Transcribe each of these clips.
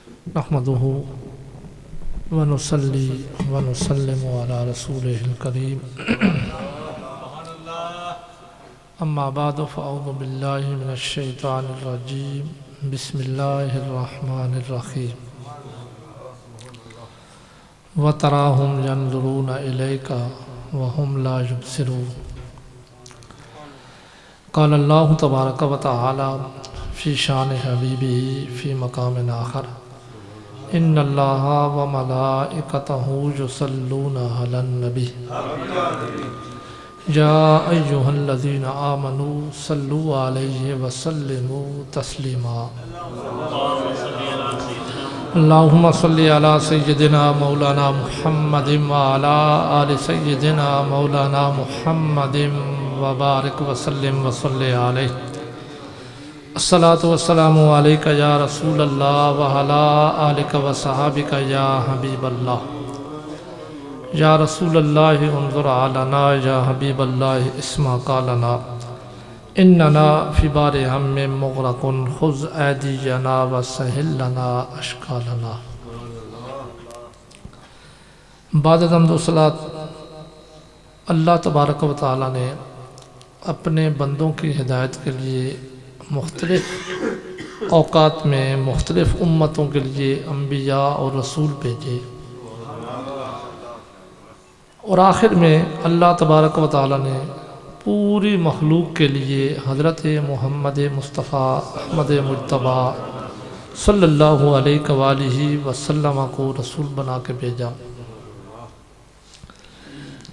نحمدہ ونصلی ونسلم علی رسولہ الکریم اما بعد فاعوذ باللہ من الشیطان الرجیم بسم اللہ الرحمن الرحیم وَتَرَاهُمْ يَنْظُرُونَ إِلَيْكَ وَهُمْ لَا يُبْصِرُونَ قال اللہ تبارک و تعالی فی شان حبیبہ فی مقام آخر ان اللہ وملائکتہ یصلون علی النبی یا ایہا الذین آمنوا صلوا علیہ وسلموا تسلیما اللہم صلی علی سیدنا مولانا محمد وعلی آل سیدنا مولانا محمد وبارک وسلم وصلی علیہ الصلاۃ والسلام علیک یا رسول اللہ وعلی آلک وصحابک یا حبیب اللہ یا رسول اللہ انظر علینا یا حبیب اللہ اسمع قالنا اننا فی بار ہم مغرق خذ ایدینا وسہل لنا اشکالنا۔ بعد حمد و صلاۃ اللہ تبارک و تعالی نے اپنے بندوں کی ہدایت کے لیے مختلف اوقات میں مختلف امتوں کے لیے انبیاء اور رسول بھیجے، اور آخر میں اللہ تبارک و تعالی نے پوری مخلوق کے لیے حضرت محمد مصطفیٰ احمد مجتبیٰ صلی اللہ علیہ وآلہ وسلم کو رسول بنا کے بھیجا۔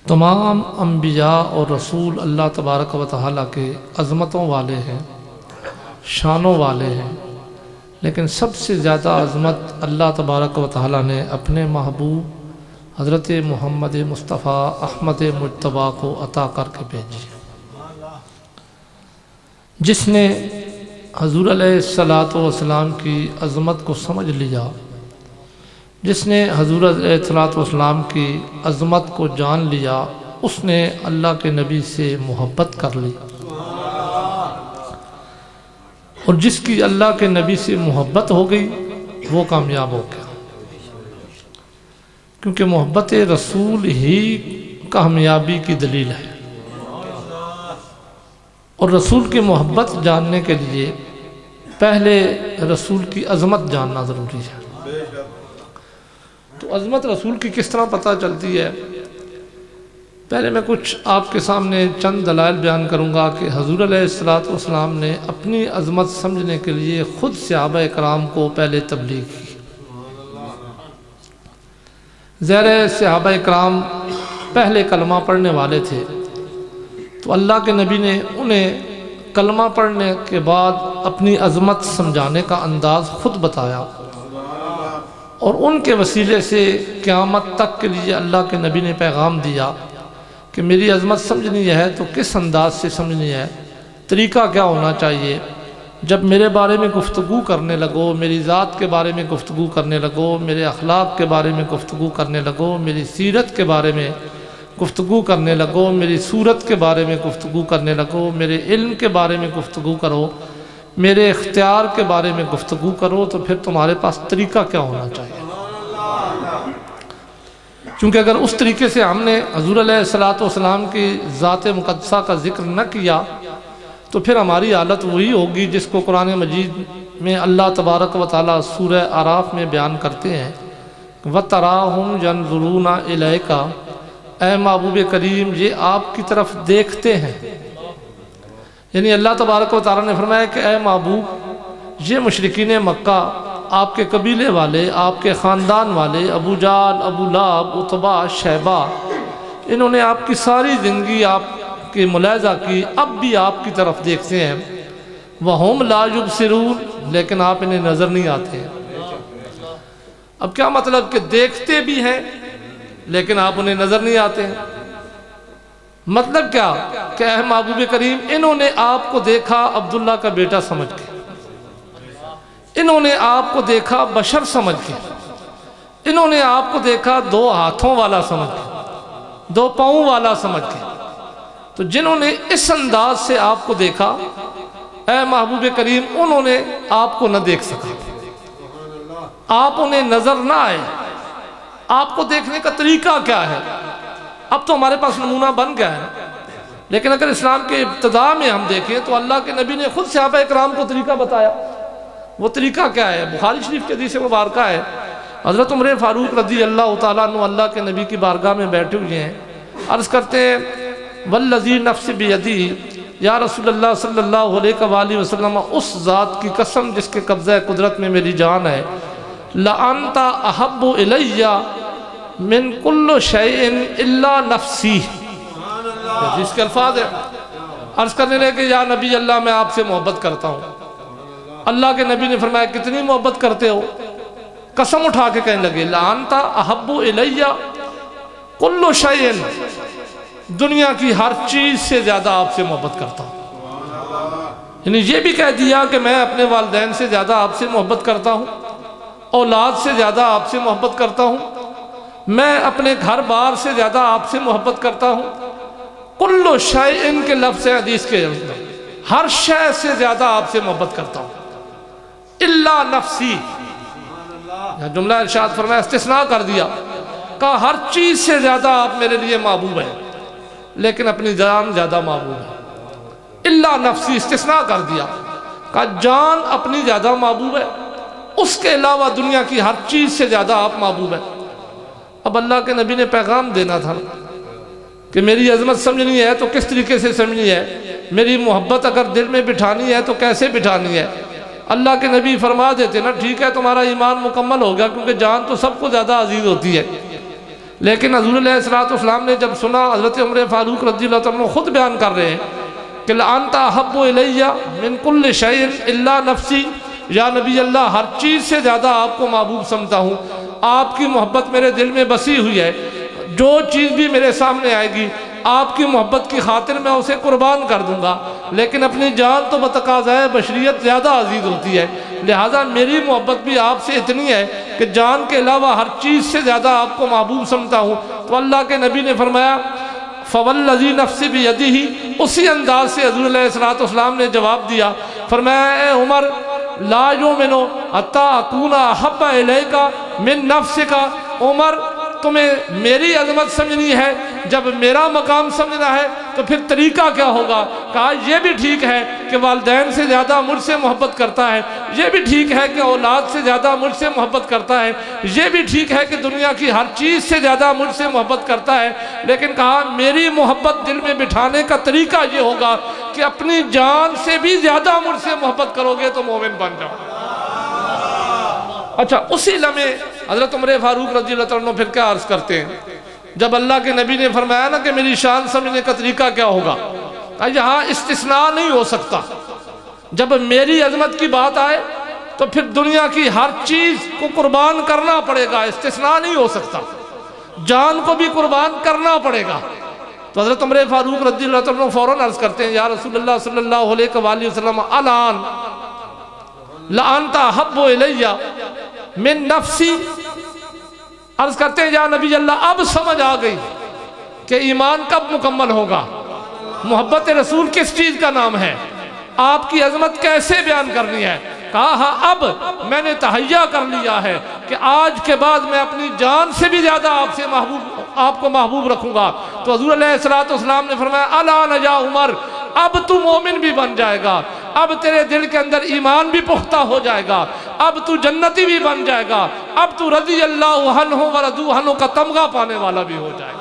تمام انبیاء اور رسول اللہ تبارک و تعالی کے عظمتوں والے ہیں، شانوں والے ہیں، لیکن سب سے زیادہ عظمت اللہ تبارک و تعالی نے اپنے محبوب حضرت محمد مصطفیٰ احمد مجتبیٰ کو عطا کر کے بھیجی۔ جس نے حضور علیہ السلام کی عظمت کو سمجھ لیا، جس نے حضور علیہ السلام کی عظمت کو جان لیا، اس نے اللہ کے نبی سے محبت کر لی، اور جس کی اللہ کے نبی سے محبت ہو گئی وہ کامیاب ہو گیا، کیونکہ محبت رسول ہی کامیابی کی دلیل ہے، اور رسول کی محبت جاننے کے لیے پہلے رسول کی عظمت جاننا ضروری ہے۔ تو عظمت رسول کی کس طرح پتہ چلتی ہے؟ پہلے میں کچھ آپ کے سامنے چند دلائل بیان کروں گا کہ حضور علیہ السلام نے اپنی عظمت سمجھنے کے لیے خود صحابہ کرام کو پہلے تبلیغ کی۔ زیر صحابہ کرام پہلے کلمہ پڑھنے والے تھے، تو اللہ کے نبی نے انہیں کلمہ پڑھنے کے بعد اپنی عظمت سمجھانے کا انداز خود بتایا، اور ان کے وسیلے سے قیامت تک کے لیے اللہ کے نبی نے پیغام دیا کہ میری عظمت سمجھنی ہے تو کس انداز سے سمجھنی ہے، طریقہ کیا ہونا چاہیے۔ جب میرے بارے میں گفتگو کرنے لگو، میری ذات کے بارے میں گفتگو کرنے لگو، میرے اخلاق کے بارے میں گفتگو کرنے لگو، میری سیرت کے بارے میں گفتگو کرنے لگو، میری صورت کے بارے میں گفتگو کرنے لگو، میرے علم کے بارے میں گفتگو کرو، میرے اختیار کے بارے میں گفتگو کرو، تو پھر تمہارے پاس طریقہ کیا ہونا چاہیے۔ کیونکہ اگر اس طریقے سے ہم نے حضور علیہ السلام کی ذات مقدسہ کا ذکر نہ کیا تو پھر ہماری حالت وہی ہوگی جس کو قرآن مجید میں اللہ تبارک و تعالی سورہ اعراف میں بیان کرتے ہیں، وَتَرَاهُمْ يَنْظُرُونَ إِلَيْكَ، اے محبوب کریم یہ آپ کی طرف دیکھتے ہیں۔ یعنی اللہ تبارک و تعالی نے فرمایا کہ اے محبوب یہ مشرکین مکہ، آپ کے قبیلے والے، آپ کے خاندان والے، ابو جہل، ابو لہب، عتبہ، شیبہ، انہوں نے آپ کی ساری زندگی آپ کی ملاحظہ کی، اب بھی آپ کی طرف دیکھتے ہیں، وَهُمْ لَا يُبْصِرُونَ، لیکن آپ انہیں نظر نہیں آتے ہیں۔ اب کیا مطلب کہ دیکھتے بھی ہیں لیکن آپ انہیں نظر نہیں آتے ہیں؟ مطلب کیا کہ اے محبوب کریم انہوں نے آپ کو دیکھا عبداللہ کا بیٹا سمجھ کے، انہوں نے آپ کو دیکھا بشر سمجھ کے، انہوں نے آپ کو دیکھا دو ہاتھوں والا سمجھ کے، دو پاؤں والا سمجھ کے۔ تو جنہوں نے اس انداز سے آپ کو دیکھا اے محبوب کریم انہوں نے آپ کو نہ دیکھ سکا، آپ انہیں نظر نہ آئے، آپ کو دیکھنے کا طریقہ کیا ہے؟ اب تو ہمارے پاس نمونہ بن گیا ہے، لیکن اگر اسلام کے ابتداء میں ہم دیکھیں تو اللہ کے نبی نے خود صحابہ اکرام کو طریقہ بتایا۔ وہ طریقہ کیا ہے؟ بخاری شریف کی حدیث مبارکہ ہے، حضرت عمر فاروق رضی اللہ تعالیٰ عنہ اللہ کے نبی کی بارگاہ میں بیٹھے ہوئے ہیں، عرض کرتے ہیں والذی نفس بیدی، یا رسول اللہ صلی اللہ علیہ وآلہ وسلم، اس ذات کی قسم جس کے قبضہ قدرت میں میری جان ہے، لَأَنْتَ أَحَبُّ إِلَيَّ مِنْ كُلُّ شَيْءٍ إِلَّا نَفْسِي۔ جس کے الفاظ ہے، عرض کرنے لگے کہ یا نبی اللہ میں آپ سے محبت کرتا ہوں۔ اللہ کے نبی نے فرمایا کتنی محبت کرتے ہو؟ قسم اٹھا کے کہنے لگے لَأَنْتَ أَحَبُّ إِلَيَّ كُلُّ شَيْءٍ، دنیا کی ہر چیز سے زیادہ آپ سے محبت کرتا ہوں۔ یعنی یہ بھی کہہ دیا کہ میں اپنے والدین سے زیادہ آپ سے محبت کرتا ہوں، اولاد سے زیادہ آپ سے محبت کرتا ہوں، میں اپنے گھر بار سے زیادہ آپ سے محبت کرتا ہوں۔ کل شیء کے لفظ حدیث کے اندر ہر شے سے زیادہ آپ سے محبت کرتا ہوں الا نفسی۔ جملہ ارشاد فرمایا، استثناء کر دیا، کہا ہر چیز سے زیادہ آپ میرے لیے محبوب ہیں لیکن اپنی جان زیادہ محبوب ہے۔ الا نفسی استثناء کر دیا، کہا جان اپنی زیادہ محبوب ہے، اس کے علاوہ دنیا کی ہر چیز سے زیادہ آپ محبوب ہیں۔ اب اللہ کے نبی نے پیغام دینا تھا کہ میری عظمت سمجھنی ہے تو کس طریقے سے سمجھنی ہے، میری محبت اگر دل میں بٹھانی ہے تو کیسے بٹھانی ہے۔ اللہ کے نبی فرما دیتے نا ٹھیک ہے تمہارا ایمان مکمل ہو گیا، کیونکہ جان تو سب کو زیادہ عزیز ہوتی ہے۔ لیکن حضور علیہ السلام نے جب سنا، حضرت عمر فاروق رضی اللہ عنہ خود بیان کر رہے ہیں کہ لَأَنْتَ أَحَبُّ إِلَيَّ مِنْ كُلِّ شَيْءٍ إِلَّا نَفْسِي، یا نبی اللہ ہر چیز سے زیادہ آپ کو محبوب سمجھتا ہوں، آپ کی محبت میرے دل میں بسی ہوئی ہے، جو چیز بھی میرے سامنے آئے گی آپ کی محبت کی خاطر میں اسے قربان کر دوں گا، لیکن اپنی جان تو بتقاضائے بشریت زیادہ عزیز ہوتی ہے، لہٰذا میری محبت بھی آپ سے اتنی ہے کہ جان کے علاوہ ہر چیز سے زیادہ آپ کو محبوب سمجھتا ہوں۔ تو اللہ کے نبی نے فرمایا فَوَالَّذِي نَفْسِ بِيَدِهِ، اسی انداز سے حضور علیہ السلام نے جواب دیا، فرمایا اے عمر لا یؤمنُ حتیٰ اکون احب الیک من نفسک، عمر تمہیں میری عظمت سمجھنی ہے، جب میرا مقام سمجھنا ہے تو پھر طریقہ کیا ہوگا؟ کہا یہ بھی ٹھیک ہے کہ والدین سے زیادہ مجھ سے محبت کرتا ہے، یہ بھی ٹھیک ہے کہ اولاد سے زیادہ مجھ سے محبت کرتا ہے، یہ بھی ٹھیک ہے کہ دنیا کی ہر چیز سے زیادہ مجھ سے محبت کرتا ہے، لیکن کہا میری محبت دل میں بٹھانے کا طریقہ یہ ہوگا کہ اپنی جان سے بھی زیادہ مجھ سے محبت کرو گے تو مومن بن جاؤ۔ اچھا اسی لمحے حضرت عمر فاروق رضی اللہ عنہ پھر کیا عرض کرتے ہیں، جب اللہ کے نبی نے فرمایا نا کہ میری شان سمجھنے کا طریقہ کیا ہوگا، یہاں استثناء نہیں ہو سکتا، جب میری عظمت کی بات آئے تو پھر دنیا کی ہر چیز کو قربان کرنا پڑے گا، استثناء نہیں ہو سکتا، جان کو بھی قربان کرنا پڑے گا۔ تو حضرت عمر فاروق رضی اللہ عنہ فوراً عرض کرتے ہیں یا رسول اللہ صلی اللہ علیہ وآلہ وسلم الان لَأَنْتَ أَحَبُّ إِلَيَّ مِن نَفْسِي، عرض کرتے ہیں یا نبی اللہ اب سمجھ آ گئی کہ ایمان کب مکمل ہوگا، محبت رسول کس چیز کا نام ہے، آپ کی عظمت کیسے بیان کرنی ہے۔ کہا ہاں اب میں نے تہیہ کر لیا ہے کہ آج کے بعد میں اپنی جان سے بھی زیادہ آپ کو محبوب رکھوں گا۔ تو حضور علیہ السلام نے فرمایا الان یا عمر، اب تو مومن بھی بن جائے گا، اب تیرے دل کے اندر ایمان بھی پختہ ہو جائے گا، اب تو جنتی بھی بن جائے گا، ب تو رضی اللہ عنہ ورضوا عنہ کا تمغہ پانے والا بھی ہو جائے گا۔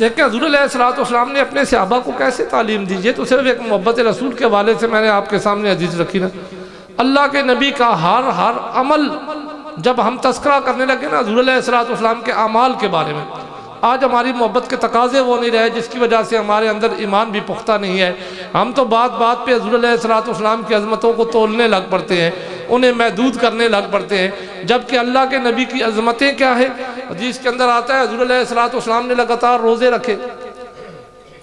دیکھیں حضور علیہ السلام نے اپنے صحابہ کو کیسے تعلیم دی، یہ تو صرف ایک محبت رسول کے حوالے سے میں نے آپ کے سامنے حدیث رکھی نا۔ اللہ کے نبی کا ہر عمل جب ہم تذکرہ کرنے لگے نا حضور علیہ السلام کے اعمال کے بارے میں، آج ہماری محبت کے تقاضے وہ نہیں رہے جس کی وجہ سے ہمارے اندر ایمان بھی پختہ نہیں ہے، ہم تو بات بات پہ حضور علیہ السلام کی عظمتوں کو تولنے لگ پڑتے ہیں، انہیں محدود کرنے لگ پڑتے ہیں، جبکہ اللہ کے نبی کی عظمتیں کیا ہیں۔ حدیث کے اندر آتا ہے حضور علیہ السلام نے لگاتار روزے رکھے،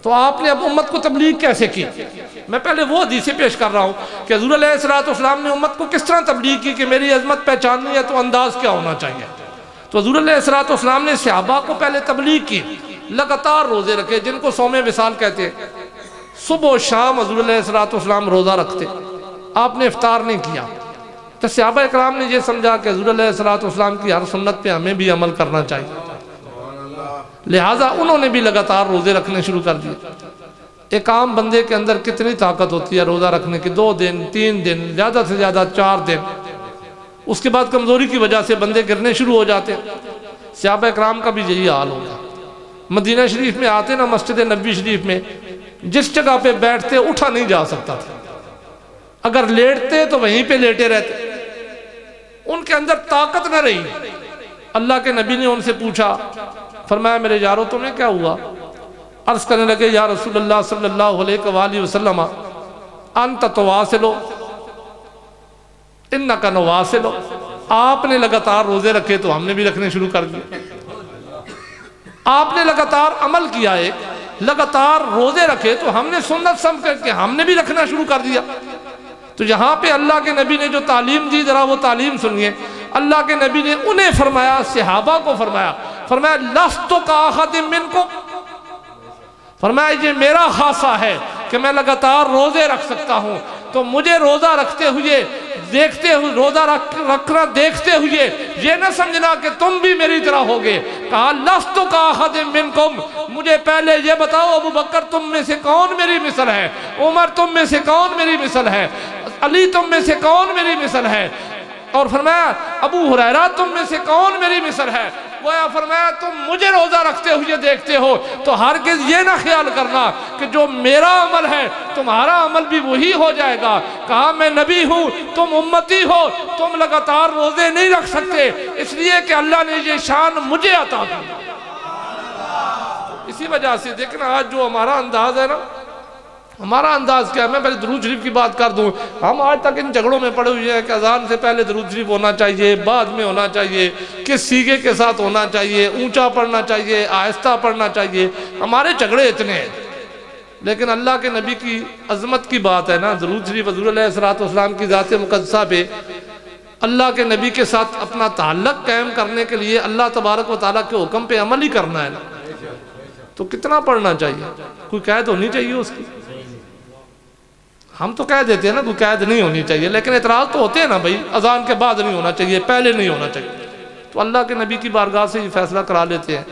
تو آپ نے اب امت کو تبلیغ کیسے کی؟ میں پہلے وہ حدیثیں پیش کر رہا ہوں کہ حضور علیہ السلام نے امت کو کس طرح تبلیغ کی کہ میری عظمت پہچاننی ہے تو انداز کیا ہونا چاہیے۔ تو حضور علیہ السلام نے صحابہ کو پہلے تبلیغ کی، لگاتار روزے رکھے، جن کو صوم وصال کہتے ہیں۔ صبح و شام حضور علیہ السلام روزہ رکھتے، آپ نے افطار نہیں کیا۔ تو صحابہ اکرام نے یہ سمجھا کہ حضور علیہ السلام کی ہر سنت پہ ہمیں بھی عمل کرنا چاہیے، لہٰذا انہوں نے بھی لگاتار روزے رکھنے شروع کر دیے۔ ایک عام بندے کے اندر کتنی طاقت ہوتی ہے روزہ رکھنے کی؟ 2 دن 3 دن، زیادہ سے زیادہ 4 دن، اس کے بعد کمزوری کی وجہ سے بندے گرنے شروع ہو جاتے۔ صحابہ اکرام کا بھی یہی حال ہوگا۔ مدینہ شریف میں آتے نا، مسجد نبوی شریف میں جس جگہ پہ بیٹھتے اٹھا نہیں جا سکتا تھا، اگر لیٹتے تو وہیں پہ لیٹے رہتے، ان کے اندر طاقت نہ رہی۔ اللہ کے نبی نے ان سے پوچھا، فرمایا میرے یارو تمہیں کیا ہوا؟ عرض کرنے لگے یا رسول اللہ صلی اللہ علیہ وآلہ وسلم انت تواصلو انکا نواصلو، آپ نے لگاتار روزے رکھے تو ہم نے بھی رکھنے شروع کر دیے۔ آپ نے لگاتار عمل کیا ہے، لگاتار روزے رکھے تو ہم نے سنت سمجھ کر کے ہم نے بھی رکھنا شروع کر دیا۔ تو یہاں پہ اللہ کے نبی نے جو تعلیم دی، ذرا وہ تعلیم سنیے۔ اللہ کے نبی نے انہیں فرمایا، صحابہ کو فرمایا لست کاحد منکم، فرمایا یہ میرا خاصہ ہے کہ میں لگاتار روزے رکھ سکتا ہوں، تو مجھے روزہ رکھتے ہوئے دیکھتے ہوئے، روزہ رکھنا دیکھتے ہوئے یہ نہ سمجھنا کہ تم بھی میری طرح ہوگے۔ کہا لست کاحد منکم، مجھے پہلے یہ بتاؤ ابو بکر تم میں سے کون میری مثل ہے، عمر تم میں سے کون میری مثل ہے، علی تم میں سے کون میری مثل ہے، اور فرمایا ابو ہریرہ تم میں سے کون میری مثل ہے۔ گویا فرمایا تم مجھے روزہ رکھتے ہوئے دیکھتے ہو تو ہرگز یہ نہ خیال کرنا کہ جو میرا عمل ہے تمہارا عمل بھی وہی ہو جائے گا۔ کہا میں نبی ہوں، تم امتی ہو، تم لگاتار روزے نہیں رکھ سکتے، اس لیے کہ اللہ نے یہ شان مجھے عطا کی۔ اسی وجہ سے دیکھنا آج جو ہمارا انداز ہے نا، ہمارا انداز کیا ہے؟ میں پہلے درود شریف کی بات کر دوں، ہم آج تک ان جھگڑوں میں پڑے ہوئے ہیں کہ اذان سے پہلے درود شریف ہونا چاہیے، بعد میں ہونا چاہیے، کس سیغے کے ساتھ ہونا چاہیے، اونچا پڑھنا چاہیے، آہستہ پڑھنا چاہیے، ہمارے جھگڑے اتنے ہیں۔ لیکن اللہ کے نبی کی عظمت کی بات ہے نا، درود شریف حضور علیہ السلام کی ذات مقدسہ پہ اللہ کے نبی کے ساتھ اپنا تعلق قائم کرنے کے لیے اللہ تبارک و تعالیٰ کے حکم پہ عمل ہی کرنا ہے نا، تو کتنا پڑھنا چاہیے؟ کوئی قید ہونی چاہیے اس کی؟ ہم تو کہہ دیتے ہیں نا کوئی قید نہیں ہونی چاہیے، لیکن اعتراض تو ہوتے ہیں نا بھائی، اذان کے بعد نہیں ہونا چاہیے، پہلے نہیں ہونا چاہیے۔ تو اللہ کے نبی کی بارگاہ سے یہ فیصلہ کرا لیتے ہیں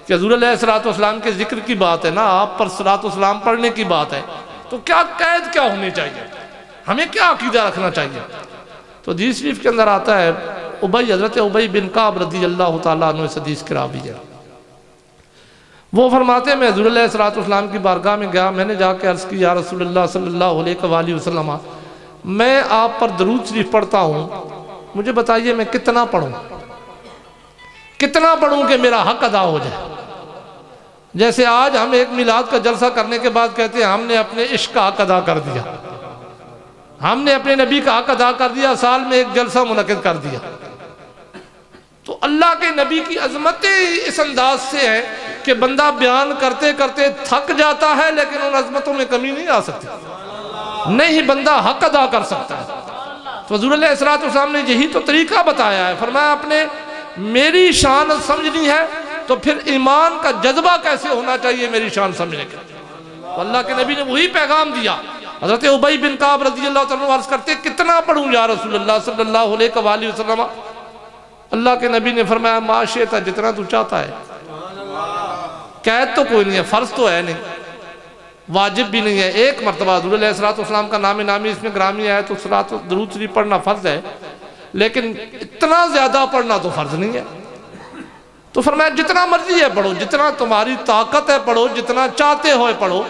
کہ حضور علیہ السلام کے ذکر کی بات ہے نا، آپ پر صلاۃ والسلام پڑھنے کی بات ہے، تو کیا قید کیا ہونی چاہیے، ہمیں کیا عقیدہ رکھنا چاہیے؟ تو حدیث شریف کے اندر آتا ہے، حضرت ابی بن کعب رضی اللہ تعالیٰ عنہ اس حدیث کی راوی ہے، وہ فرماتے ہیں میں حضور علیہ السلام کی بارگاہ میں گیا، میں نے جا کے عرض کی یا رسول اللہ صلی اللہ علیہ وآلہ وسلم میں آپ پر درود شریف پڑھتا ہوں، مجھے بتائیے میں کتنا پڑھوں کہ میرا حق ادا ہو جائے۔ جیسے آج ہم ایک میلاد کا جلسہ کرنے کے بعد کہتے ہیں ہم نے اپنے عشق کا حق ادا کر دیا، ہم نے اپنے نبی کا حق ادا کر دیا، سال میں ایک جلسہ منعقد کر دیا۔ تو اللہ کے نبی کی عظمتیں اس انداز سے ہیں کہ بندہ بیان کرتے کرتے تھک جاتا ہے، لیکن ان عظمتوں میں کمی نہیں آ سکتی، نہیں بندہ حق ادا کر سکتا ہے۔ تو حضور علیہ السلام نے یہی تو طریقہ بتایا ہے، فرمایا اپنے میری شان سمجھنی ہے تو پھر ایمان کا جذبہ کیسے ہونا چاہیے میری شان سمجھنے کا۔ تو اللہ کے نبی نے وہی پیغام دیا۔ حضرت ابی بن کعب رضی اللہ تعالیٰ عرض کرتے کتنا پڑھوں یا رسول اللہ صلی اللہ علیہ وآلہ وسلم؟ اللہ کے نبی نے فرمایا ما شئت، جتنا تو چاہتا ہے۔ قید تو کوئی نہیں ہے، فرض تو ہے نہیں، واجب بھی نہیں ہے۔ ایک مرتبہ حضور علیہ السلام کا نام نامی اس میں گرامی ہے تو درود شریف پڑھنا فرض ہے، لیکن اتنا زیادہ پڑھنا تو فرض نہیں ہے۔ تو فرمایا جتنا مرضی ہے پڑھو، جتنا تمہاری طاقت ہے پڑھو، جتنا چاہتے ہوئے پڑھو،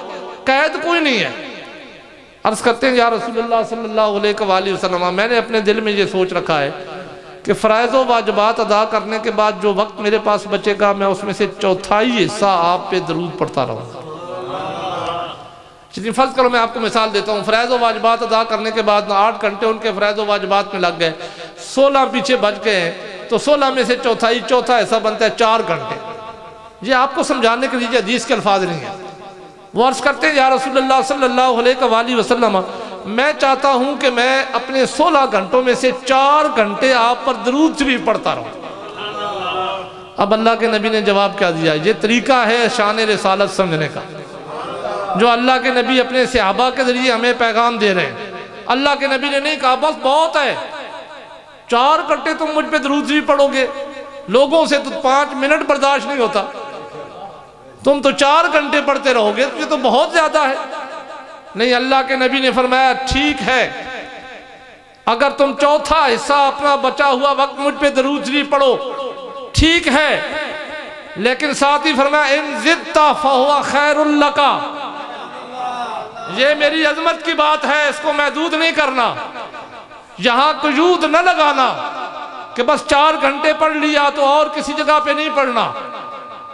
قید کوئی نہیں ہے۔ عرض کرتے ہیں یا رسول اللہ صلی اللہ علیہ وآلہ وسلم میں نے اپنے دل میں یہ سوچ رکھا ہے کہ فرائض و واجبات ادا کرنے کے بعد جو وقت میرے پاس بچے گا میں اس میں سے چوتھائی حصہ آپ پہ درود پڑھتا رہوں گا۔ چلیے فرض کرو میں آپ کو مثال دیتا ہوں، فرائض و واجبات ادا کرنے کے بعد 8 گھنٹے ان کے فرائض و واجبات میں لگ گئے، 16 پیچھے بچ گئے ہیں، تو 16 میں سے چوتھا حصہ بنتا ہے 4 گھنٹے۔ یہ آپ کو سمجھانے کے لیے حدیث کے الفاظ نہیں ہیں۔ وہ عرض کرتے ہیں یا رسول اللہ صلی اللہ علیہ وآلہ وسلم میں چاہتا ہوں کہ میں اپنے 16 گھنٹوں میں سے 4 گھنٹے آپ پر درود شریف پڑھتا رہوں۔ اب اللہ کے نبی نے جواب کیا دیا؟ یہ طریقہ ہے شان رسالت سمجھنے کا، جو اللہ کے نبی اپنے صحابہ کے ذریعے ہمیں پیغام دے رہے ہیں۔ اللہ کے نبی نے نہیں کہا بس بہت ہے، 4 گھنٹے تم مجھ پہ درود شریف پڑھو گے، لوگوں سے تو 5 منٹ برداشت نہیں ہوتا، تم تو 4 گھنٹے پڑھتے رہو گے، یہ تو بہت زیادہ ہے۔ نہیں، اللہ کے نبی نے فرمایا ٹھیک ہے، اگر تم چوتھا حصہ اپنا بچا ہوا وقت مجھ پہ درود شریف پڑھو ٹھیک ہے، لیکن ساتھ ہی فرمایا ان زدت فہو خیر لک، یہ میری عظمت کی بات ہے، اس کو محدود نہیں کرنا، یہاں قیود نہ لگانا کہ بس 4 گھنٹے پڑھ لیا تو اور کسی جگہ پہ نہیں پڑھنا،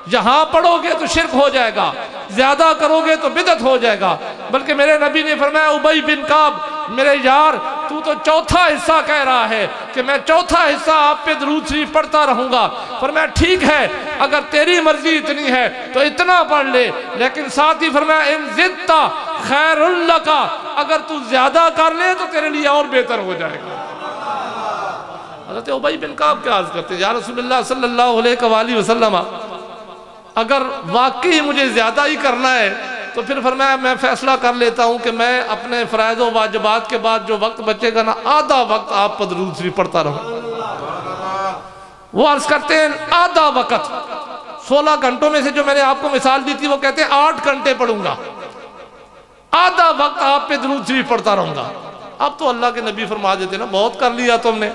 یہاں پڑھو گے تو شرک ہو جائے گا، زیادہ کرو گے تو بدعت ہو جائے گا۔ بلکہ میرے نبی نے فرمایا ابی بن کعب میرے یار تو چوتھا حصہ کہہ رہا ہے کہ میں چوتھا حصہ آپ پہ درود شریف پڑھتا رہوں گا۔ فرمایا ٹھیک ہے، اگر تیری مرضی اتنی ہے تو اتنا پڑھ لے، لیکن ساتھ ہی فرمایا ان زدت خیر لک، اگر تو زیادہ کر لے تو تیرے لیے اور بہتر ہو جائے گا۔ حضرت ابی بن کعب کیا عرض کرتے ہیں یا رسول اللہ صلی اللہ علیہ وآلہ وسلم، اگر واقعی مجھے زیادہ ہی کرنا ہے تو پھر فرمایا میں فیصلہ کر لیتا ہوں کہ میں اپنے فرائض و واجبات کے بعد جو وقت بچے گا نا، آدھا وقت آپ پر درود شریف پڑھتا رہوں۔ وہ عرض کرتے ہیں آدھا وقت، 16 گھنٹوں میں سے جو میں نے آپ کو مثال دی تھی وہ کہتے ہیں 8 گھنٹے پڑھوں گا، آدھا وقت آپ پہ درود شریف پڑھتا رہوں گا۔ اب تو اللہ کے نبی فرما دیتے نا بہت کر لیا تم نے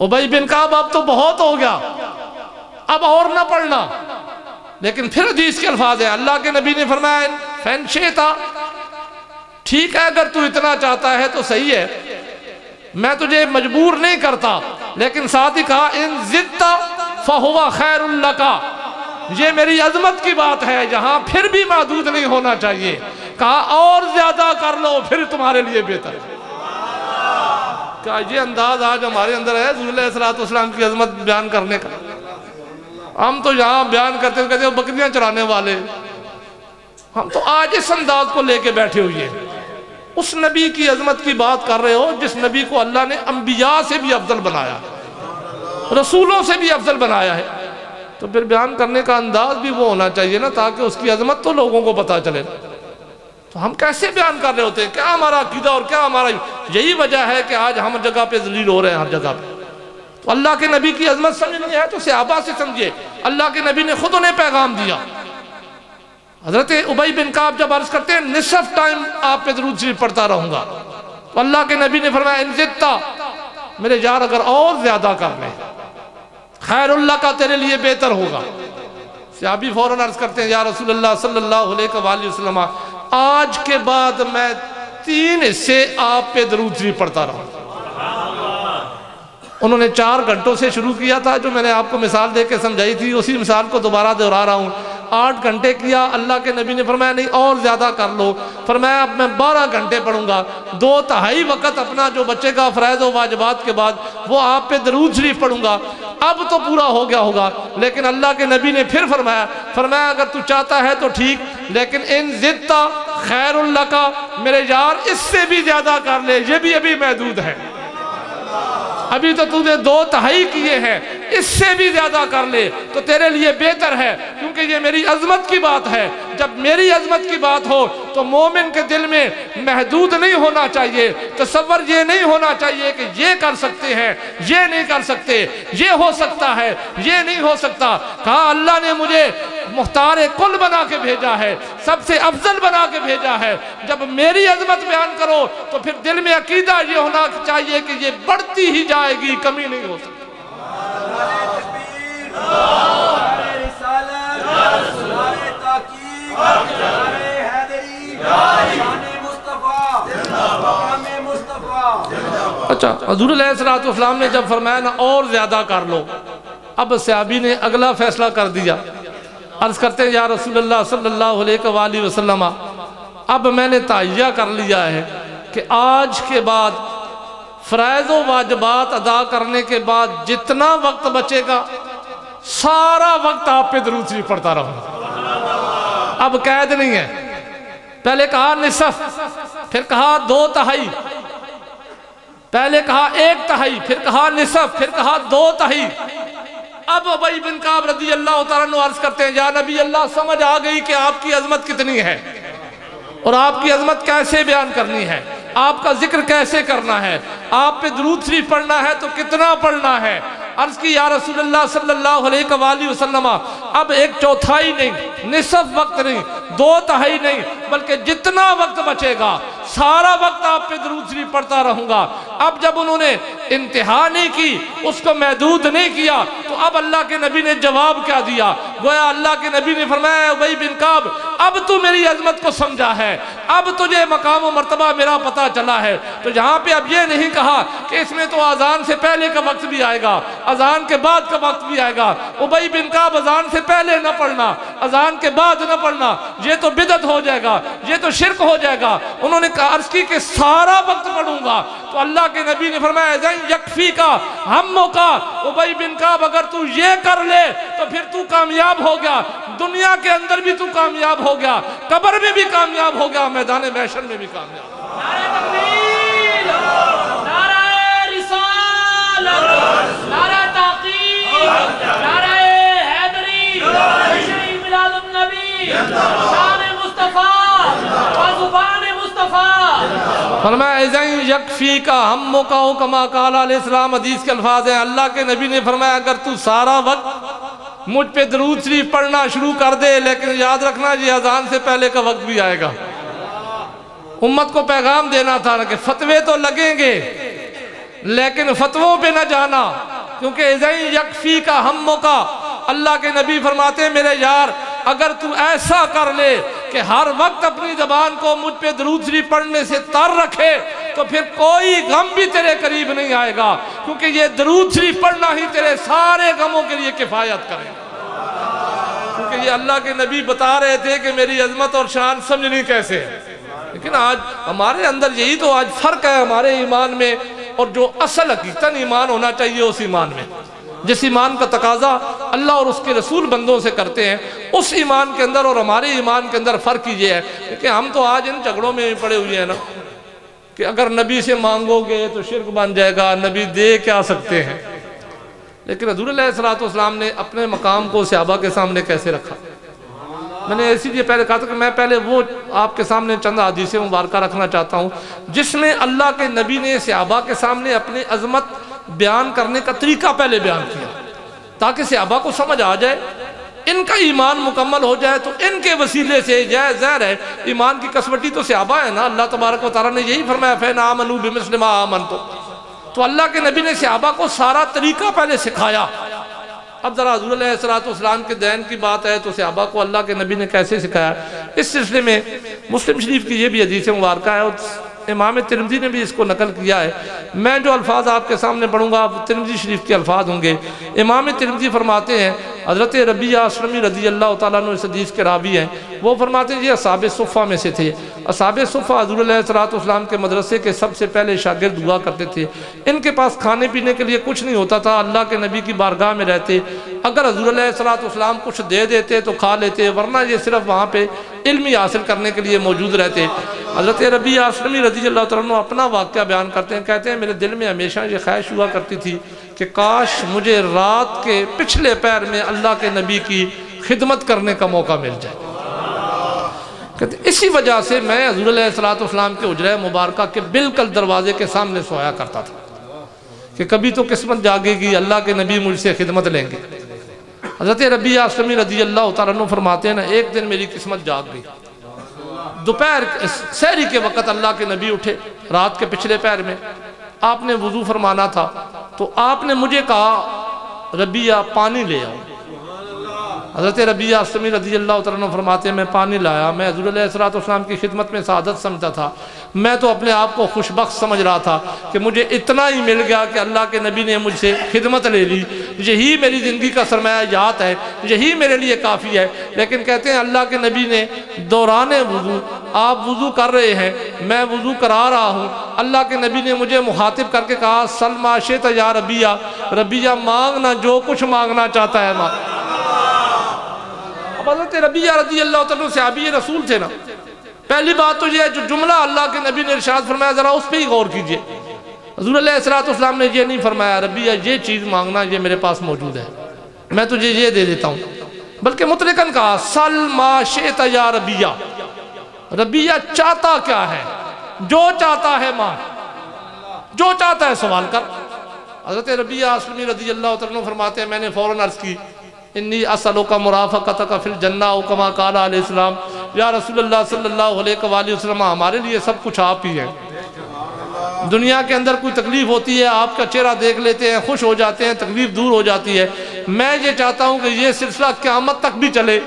ابی بن کعب، اب تو بہت ہو گیا، اب اور نہ پڑھنا۔ لیکن پھر حدیث کے الفاظ ہیں، اللہ کے نبی نے فرمایا فَإِن شِئْتَ، ٹھیک ہے اگر تو اتنا چاہتا ہے تو صحیح ہے، میں تجھے مجبور نہیں کرتا، لیکن ساتھ ہی کہا ان زدت فہو خیر لک، یہ میری عظمت کی بات ہے، یہاں پھر بھی محدود نہیں ہونا چاہیے، کہا اور زیادہ کر لو پھر تمہارے لیے بہتر ہے۔ کیا یہ انداز آج ہمارے اندر ہے حضور علیہ السلام کی عظمت بیان کرنے کا؟ ہم تو یہاں بیان کرتے ہیں کہتے ہیں بکریاں چرانے والے، ہم تو آج اس انداز کو لے کے بیٹھے ہوئے ہیں۔ اس نبی کی عظمت کی بات کر رہے ہو جس نبی کو اللہ نے انبیاء سے بھی افضل بنایا، رسولوں سے بھی افضل بنایا ہے، تو پھر بیان کرنے کا انداز بھی وہ ہونا چاہیے نا، تاکہ اس کی عظمت تو لوگوں کو پتہ چلے۔ تو ہم کیسے بیان کر رہے ہوتے ہیں؟ کیا ہمارا عقیدہ اور کیا ہمارا، یہی وجہ ہے کہ آج ہم جگہ پہ ذلیل ہو رہے ہیں، ہر جگہ پہ۔ تو اللہ کے نبی کی عظمت سمجھنی ہے تو صحابہ سے سمجھے، اللہ کے نبی نے خود انہیں پیغام دیا۔ حضرت ابی بن کعب جب عرض کرتے ہیں نصف ٹائم آپ پہ درود شریف پڑھتا رہوں گا، تو اللہ کے نبی نے فرمایا ان زدت، میرے یار اگر اور زیادہ کر لیں خیر اللہ کا تیرے لیے بہتر ہوگا۔ صحابی فوراً عرض کرتے ہیں یا رسول اللہ صلی اللہ علیہ وآلہ وسلم، آج کے بعد میں 3 حصے آپ پہ درود شریف پڑھتا رہوں۔ انہوں نے 4 گھنٹوں سے شروع کیا تھا، جو میں نے آپ کو مثال دے کے سمجھائی تھی، اسی مثال کو دوبارہ دہرا رہا ہوں۔ 8 گھنٹے کیا، اللہ کے نبی نے فرمایا نہیں اور زیادہ کر لو، فرمایا اب میں 12 گھنٹے پڑھوں گا، 2/3 وقت اپنا جو بچے گا فرائض و واجبات کے بعد وہ آپ پہ درود شریف پڑھوں گا۔ اب تو پورا ہو گیا ہوگا، لیکن اللہ کے نبی نے پھر فرمایا اگر تو چاہتا ہے تو ٹھیک، لیکن ان زدت خیر لک، میرے یار اس سے بھی زیادہ کر لے، یہ بھی ابھی محدود ہے، ابھی تو تو نے 2/3 کیے ہیں، اس سے بھی زیادہ کر لے تو تیرے لیے بہتر ہے، کیونکہ یہ میری عظمت کی بات ہے۔ جب میری عظمت کی بات ہو تو مومن کے دل میں محدود نہیں ہونا چاہیے، تصور یہ نہیں ہونا چاہیے کہ یہ کر سکتے ہیں، یہ نہیں کر سکتے، یہ ہو سکتا ہے، یہ نہیں ہو سکتا۔ کہا اللہ نے مجھے مختار کل بنا کے بھیجا ہے، سب سے افضل بنا کے بھیجا ہے، جب میری عظمت بیان کرو تو پھر دل میں عقیدہ یہ ہونا چاہیے کہ یہ بڑھتی ہی جائے گی، کمی نہیں ہو سکتی۔ اچھا، حضور علیہ السلام نے جب فرمایا نا اور زیادہ کر لو، اب صحابی نے اگلا فیصلہ کر دیا، عرض کرتے ہیں یا رسول اللہ صلی اللہ علیہ وآلہ وسلم، اب میں نے تہیہ کر لیا ہے کہ آج کے بعد فرائض و واجبات ادا کرنے کے بعد جتنا وقت بچے گا سارا وقت آپ پہ درود شریف پڑھتا رہوں۔ اب قید نہیں ہے، پہلے کہا نصف، پھر کہا 2/3، پہلے کہا 1/3، پھر کہا نصف، پھر کہا 2/3۔ اب ابی بن کعب رضی اللہ تعالیٰ عنہ عرض کرتے ہیں یا نبی اللہ سمجھ آ گئی کہ آپ کی عظمت کتنی ہے اور آپ کی عظمت کیسے بیان کرنی ہے، آپ کا ذکر کیسے کرنا ہے، آپ پہ درود شریف پڑھنا ہے تو کتنا پڑھنا ہے۔ عرض کی یا رسول اللہ صلی اللہ علیہ وآلہ وسلم اب 1/4 نہیں، نصف وقت نہیں، 2/3 نہیں، بلکہ جتنا وقت بچے گا سارا وقت آپ پہ درود شریف پڑھتا رہوں گا۔ اب جب انہوں نے انتہا نہیں کی، اس کو محدود نہیں کیا، تو اب اللہ کے نبی نے جواب کیا دیا؟ گویا اللہ کے نبی نے فرمایا ابی بن کعب اب تو میری عظمت کو سمجھا ہے، اب تجھے مقام و مرتبہ میرا پتہ چلا ہے۔ تو جہاں پہ اب یہ نہیں کہا کہ اس میں تو اذان سے پہلے کا وقت بھی آئے گا، اذان کے بعد کا وقت بھی آئے گا، ابی بن کعب اذان سے پہلے نہ پڑھنا، اذان کے بعد نہ پڑھنا، یہ تو بدعت ہو جائے گا، یہ تو شرک ہو جائے گا۔ انہوں نے عرض کی کہ سارا وقت پڑھوں گا، تو اللہ کے نبی نے فرمایا یکفی کا ہموں کا، ابی بن کعب اگر تو یہ کر لے تو پھر تو کامیاب ہو گیا، دنیا کے اندر بھی تو کامیاب ہو گیا، قبر میں بھی کامیاب ہو گیا، میدان محشر میں بھی کامیاب ہو گیا۔ نعرہ تکبیر، نعرہ رسالت، نعرہ تحقیق، نعرہ حیدری، جشن میلاد النبی، شان مصطفیٰ، زبان مصطفیٰ۔ فرمایا اذن یکفی کا ہموں کا کما قال علیہ السلام، حدیث کے الفاظ ہیں، اللہ کے نبی نے فرمایا اگر تو سارا وقت مجھ پہ درود شریف پڑھنا شروع کر دے، لیکن یاد رکھنا یہ اذان سے پہلے کا وقت بھی آئے گا۔ امت کو پیغام دینا تھا کہ فتوے تو لگیں گے لیکن فتووں پہ نہ جانا، کیونکہ اذن یکفی کا ہموں کا، اللہ کے نبی فرماتے ہیں میرے یار اگر تو ایسا کر لے کہ ہر وقت اپنی زبان کو مجھ پہ درود شریف پڑھنے سے تر رکھے تو پھر کوئی غم بھی تیرے قریب نہیں آئے گا، کیونکہ یہ درود شریف پڑھنا ہی تیرے سارے غموں کے لیے کفایت کرے گا۔ کیونکہ یہ اللہ کے نبی بتا رہے تھے کہ میری عظمت اور شان سمجھنی کیسے ہے، لیکن آج ہمارے اندر یہی تو آج فرق ہے ہمارے ایمان میں اور جو اصل حقیقتاً ایمان ہونا چاہیے اس ایمان میں، جس ایمان کا تقاضا اللہ اور اس کے رسول بندوں سے کرتے ہیں، اس ایمان کے اندر اور ہمارے ایمان کے اندر فرق یہ ہے کہ ہم تو آج ان جھگڑوں میں پڑے ہوئے ہیں نا کہ اگر نبی سے مانگو گے تو شرک بن جائے گا، نبی دے کیا سکتے ہیں، لیکن حضور علیہ السلام نے اپنے مقام کو صحابہ کے سامنے کیسے رکھا۔ میں نے اسی لیے پہلے کہا تھا کہ میں پہلے وہ آپ کے سامنے چند حدیثیں مبارکہ رکھنا چاہتا ہوں جس میں اللہ کے نبی نے صحابہ کے سامنے اپنی عظمت بیان کرنے کا طریقہ پہلے بیان کیا، تاکہ صحابہ کو سمجھ آ جائے، ان کا ایمان مکمل ہو جائے تو ان کے وسیلے سے ظاہر ہے ایمان کی کسوٹی تو صحابہ ہے نا۔ اللہ تبارک و تعالیٰ نے یہی فرمایا فَإِنْ آمَنُوا بِمِثْلِ مَا آمَنْتُمْ، تو اللہ کے نبی نے صحابہ کو سارا طریقہ پہلے سکھایا۔ اب ذرا حضور علیہ السلام کے دین کی بات ہے تو صحابہ کو اللہ کے نبی نے کیسے سکھایا، اس سلسلے میں مسلم شریف کی یہ بھی حدیث مبارکہ ہے اور امام ترمذی نے بھی اس کو نقل کیا ہے۔ میں جو الفاظ آپ کے سامنے پڑھوں گا ترمذی شریف کے الفاظ ہوں گے۔ امام ترمذی فرماتے ہیں حضرت ربیعہ اسلمی رضی اللہ تعالیٰ عنہ اس حدیث کے راوی ہیں، وہ فرماتے ہیں یہ اصحاب صفہ میں سے تھے۔ اصحاب صفہ حضور علیہ السلام کے مدرسے کے سب سے پہلے شاگرد ہوا کرتے تھے۔ ان کے پاس کھانے پینے کے لیے کچھ نہیں ہوتا تھا، اللہ کے نبی کی بارگاہ میں رہتے، اگر حضور علیہ السلام کچھ دے دیتے تو کھا لیتے، ورنہ یہ صرف وہاں پہ علمی حاصل کرنے کے لیے موجود رہتے۔ حضرت ربیعہ اسلمی رضی اللہ تعالیٰ عنہ اپنا واقعہ بیان کرتے ہیں، کہتے ہیں میرے دل میں ہمیشہ یہ خواہش ہوا کرتی تھی کہ کاش مجھے رات کے پچھلے پہر میں اللہ کے نبی کی خدمت کرنے کا موقع مل جائے۔ کہتے ہیں اسی وجہ سے میں حضور علیہ السلام کے حجرہ مبارکہ کے بالکل دروازے کے سامنے سویا کرتا تھا کہ کبھی تو قسمت جاگے گی، اللہ کے نبی مجھ سے خدمت لیں گے۔ حضرت ربیعہ اسلمی رضی اللہ تعالیٰ عنہ فرماتے ہیں نا ایک دن میری قسمت جاگ گئی، دوپہر سحری کے وقت اللہ کے نبی اٹھے رات کے پچھلے پہر میں، آپ نے وضو فرمانا تھا تو آپ نے مجھے کہا ربیعہ پانی لے آؤ۔ حضرت ربیعہ اسلمی رضی اللہ تعالیٰ عنہ فرماتے ہیں میں پانی لایا، میں حضور علیہ السلام کی خدمت میں سعادت سمجھتا تھا، میں تو اپنے آپ کو خوش بخت سمجھ رہا تھا کہ مجھے اتنا ہی مل گیا کہ اللہ کے نبی نے مجھ سے خدمت لے لی، یہی میری زندگی کا سرمایہ جات ہے، یہی میرے لیے کافی ہے۔ لیکن کہتے ہیں اللہ کے نبی نے دوران وضو، آپ وضو کر رہے ہیں، میں وضو کرا رہا ہوں، اللہ کے نبی نے مجھے مخاطب کر کے کہا سل ما شئت یا ربیعہ، ربیعہ مانگنا جو کچھ مانگنا چاہتا ہے مانگ۔ اب حضرت ربیعہ رضی اللہ تعالیٰ صحابی رسول تھے نا، پہلی بات تو یہ ہے جو جملہ اللہ کے نبی نے ارشاد فرمایا ذرا اس پہ ہی غور کیجئے۔ حضور علیہ السلام نے یہ نہیں فرمایا ربیعہ یہ چیز مانگنا یہ میرے پاس موجود ہے، میں تجھے یہ دے دیتا ہوں، بلکہ مطلقاً کہا سل ما شئت یا ربیہ، ربیہ چاہتا کیا ہے، جو چاہتا ہے مانگ، جو چاہتا ہے سوال کر۔ حضرت ربیہ اسلمی رضی اللہ عنہ فرماتے ہیں میں نے فوراً عرض کی انی اسألک مرافقتک فی الجنہ او کما قال علیہ السلام، یا رسول اللہ صلی اللہ علیہ وآلہ وسلم ہمارے لیے سب کچھ آپ ہی ہیں، دنیا کے اندر کوئی تکلیف ہوتی ہے آپ کا چہرہ دیکھ لیتے ہیں، خوش ہو جاتے ہیں، تکلیف دور ہو جاتی ہے، میں یہ چاہتا ہوں کہ یہ سلسلہ قیامت تک بھی چلے،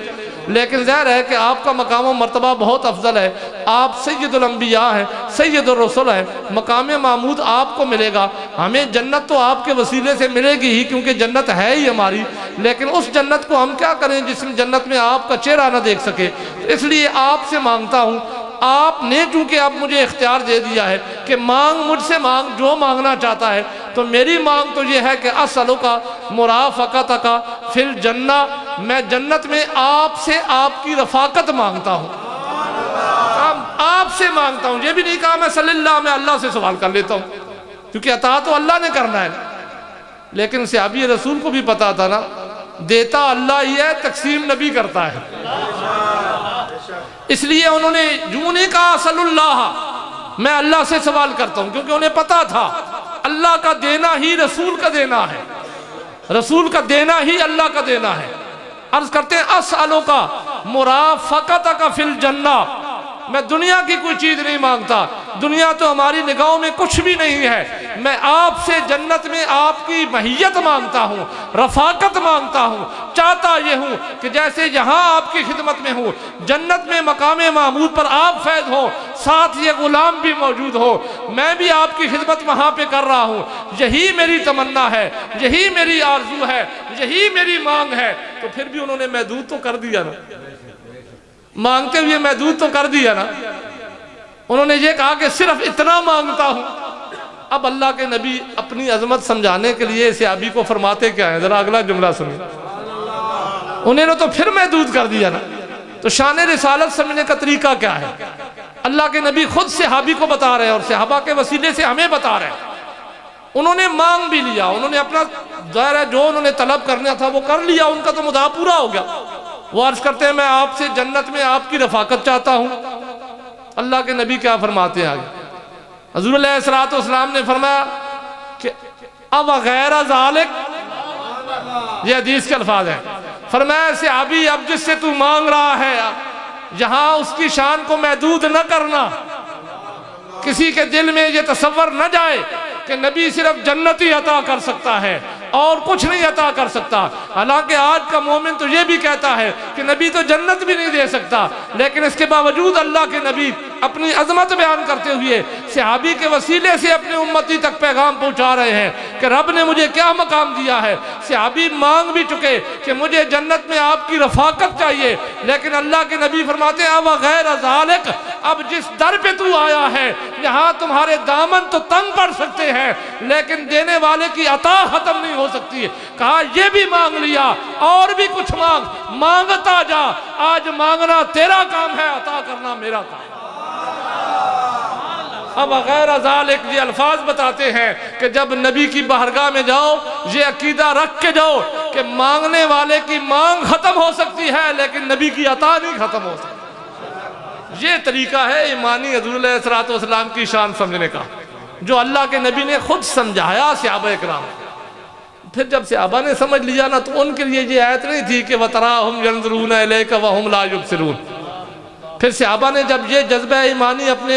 لیکن ظاہر ہے کہ آپ کا مقام و مرتبہ بہت افضل ہے، آپ سید الانبیاء ہیں، سید الرسل ہیں، مقام محمود آپ کو ملے گا، ہمیں جنت تو آپ کے وسیلے سے ملے گی ہی کیونکہ جنت ہے ہی ہماری، لیکن اس جنت کو ہم کیا کریں جس جنت میں آپ کا چہرہ نہ دیکھ سکے، اس لیے آپ سے مانگتا ہوں، آپ نے چونکہ اب مجھے اختیار دے دیا ہے کہ مانگ مجھ سے مانگ جو مانگنا چاہتا ہے، تو میری مانگ تو یہ ہے کہ اسألک مرافقتک فی الجنہ، میں جنت میں آپ سے آپ کی رفاقت مانگتا ہوں، آپ سے مانگتا ہوں، یہ بھی نہیں کہا میں صلی اللہ میں اللہ سے سوال کر لیتا ہوں، کیونکہ عطا تو اللہ نے کرنا ہے، لیکن صحابی رسول کو بھی پتا تھا نا دیتا اللہ ہی ہے، تقسیم نبی کرتا ہے، اس لیے انہوں نے یوں نہیں کہا صلی اللہ، میں اللہ سے سوال کرتا ہوں، کیونکہ انہیں پتا تھا اللہ کا دینا ہی رسول کا دینا ہے، رسول کا دینا ہی اللہ کا دینا ہے۔ عرض کرتے ہیں اسألک مرافقتک فی الجنہ، میں دنیا کی کوئی چیز نہیں مانگتا، دنیا تو ہماری نگاہوں میں کچھ بھی نہیں ہے، میں آپ سے جنت میں آپ کی مہیت مانگتا ہوں، رفاقت مانگتا ہوں، چاہتا یہ ہوں کہ جیسے یہاں آپ کی خدمت میں ہوں، جنت میں مقام محمود پر آپ فیض ہو، ساتھ یہ غلام بھی موجود ہو، میں بھی آپ کی خدمت وہاں پہ کر رہا ہوں، یہی میری تمنا ہے، یہی میری آرزو ہے، یہی میری مانگ ہے۔ تو پھر بھی انہوں نے محدود تو کر دیا نا، مانگتے ہوئے محدود تو کر دیا نا، انہوں نے یہ کہا کہ صرف اتنا مانگتا ہوں۔ اب اللہ کے نبی اپنی عظمت سمجھانے کے لیے صحابی کو فرماتے کیا ہیں، ذرا اگلا جملہ سنیں، انہوں نے تو پھر محدود کر دیا نا۔ تو شان رسالت سمجھنے کا طریقہ کیا ہے، اللہ کے نبی خود صحابی کو بتا رہے ہیں اور صحابہ کے وسیلے سے ہمیں بتا رہے ہیں، انہوں نے مانگ بھی لیا، انہوں نے اپنا ظاہر ہے جو انہوں نے طلب کرنا تھا وہ کر لیا، ان کا تو مدعا پورا ہو گیا۔ وہ عرض کرتے ہیں میں آپ سے جنت میں آپ کی رفاقت چاہتا ہوں۔ اللہ کے نبی کیا فرماتے ہیں آگے، حضور علیہ السلام نے فرمایا کہ اب غیر ذالک، یہ حدیث کے الفاظ ہیں، فرمایا صحابی اب جس سے تو مانگ رہا ہے یہاں اس کی شان کو محدود نہ کرنا، کسی کے دل میں یہ تصور نہ جائے کہ نبی صرف جنت ہی عطا کر سکتا ہے اور کچھ نہیں عطا کر سکتا، حالانکہ آج کا مومن تو یہ بھی کہتا ہے کہ نبی تو جنت بھی نہیں دے سکتا، لیکن اس کے باوجود اللہ کے نبی اپنی عظمت بیان کرتے ہوئے صحابی کے وسیلے سے اپنے امتی تک پیغام پہنچا رہے ہیں کہ رب نے مجھے کیا مقام دیا ہے۔ صحابی مانگ بھی چکے کہ مجھے جنت میں آپ کی رفاقت چاہیے، لیکن اللہ کے نبی فرماتے ہیں اب غیر ذالک، اب جس در پہ تو آیا ہے یہاں تمہارے دامن تو تنگ پڑ سکتے ہیں لیکن دینے والے کی عطا ختم نہیں ہو سکتی ہے۔ کہا یہ بھی مانگ لیا اور بھی کچھ مانگ، مانگتا جا، آج مانگنا تیرا کام ہے، عطا کرنا میرا کام۔ اب غیر ذالک یہ الفاظ بتاتے ہیں کہ جب نبی کی بارگاہ میں جاؤ یہ عقیدہ رکھ کے جاؤ کہ مانگنے والے کی مانگ ختم ہو سکتی ہے لیکن نبی کی عطا نہیں ختم ہو سکتی۔ یہ طریقہ ہے ایمانی حضور علیہ السلام کی شان سمجھنے کا، جو اللہ کے نبی نے خود سمجھایا صحابہ اکرام۔ پھر جب صحابہ نے سمجھ لیا نا تو ان کے لیے یہ آیت نہیں تھی کہ وَتَرَاهُمْ يَنْظُرُونَ إِلَيْكَ وَهُمْ لَا يُبْصِرُونَ۔ پھر صحابہ نے جب یہ جذبہ ایمانی اپنے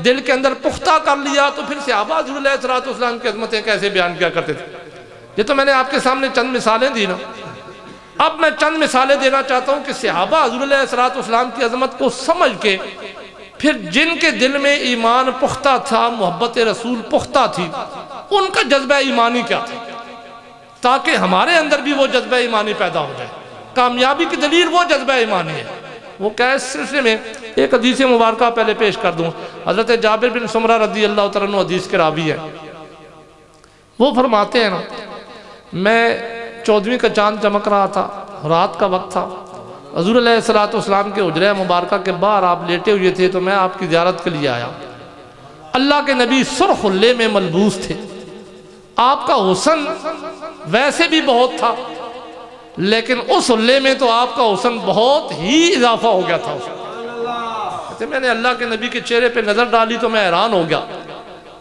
دل کے اندر پختہ کر لیا تو پھر صحابہ حضور علیہ السلام کی عظمتیں کیسے بیان کیا کرتے تھے۔ یہ تو میں نے آپ کے سامنے چند مثالیں دی نا، اب میں چند مثالیں دینا چاہتا ہوں کہ صحابہ حضور علیہ السلام کی عظمت کو سمجھ کے پھر جن کے دل میں ایمان پختہ تھا، محبت رسول پختہ تھی، ان کا جذبہ ایمانی کیا تھا، تاکہ ہمارے اندر بھی وہ جذبہ ایمانی پیدا ہو جائے۔ کامیابی کی دلیل وہ جذبہ ایمانی ہے۔ وہ کیس سلسلے میں ایک حدیث مبارکہ پہلے پیش کر دوں، حضرت جابر بن سمرہ رضی اللہ تعالیٰ عنہ حدیث کے راوی ہیں، وہ فرماتے ہیں نا میں 14ویں کا چاند چمک رہا تھا، رات کا وقت تھا، حضور علیہ السلام کے حجرہ مبارکہ کے باہر آپ لیٹے ہوئے تھے تو میں آپ کی زیارت کے لیے آیا۔ اللہ کے نبی سرخ حلے میں ملبوس تھے، آپ کا حسن ویسے بھی بہت تھا لیکن اس حلے میں تو آپ کا حسن بہت ہی اضافہ ہو گیا تھا. کہتے میں نے اللہ کے نبی کے چہرے پہ نظر ڈالی تو میں حیران ہو گیا.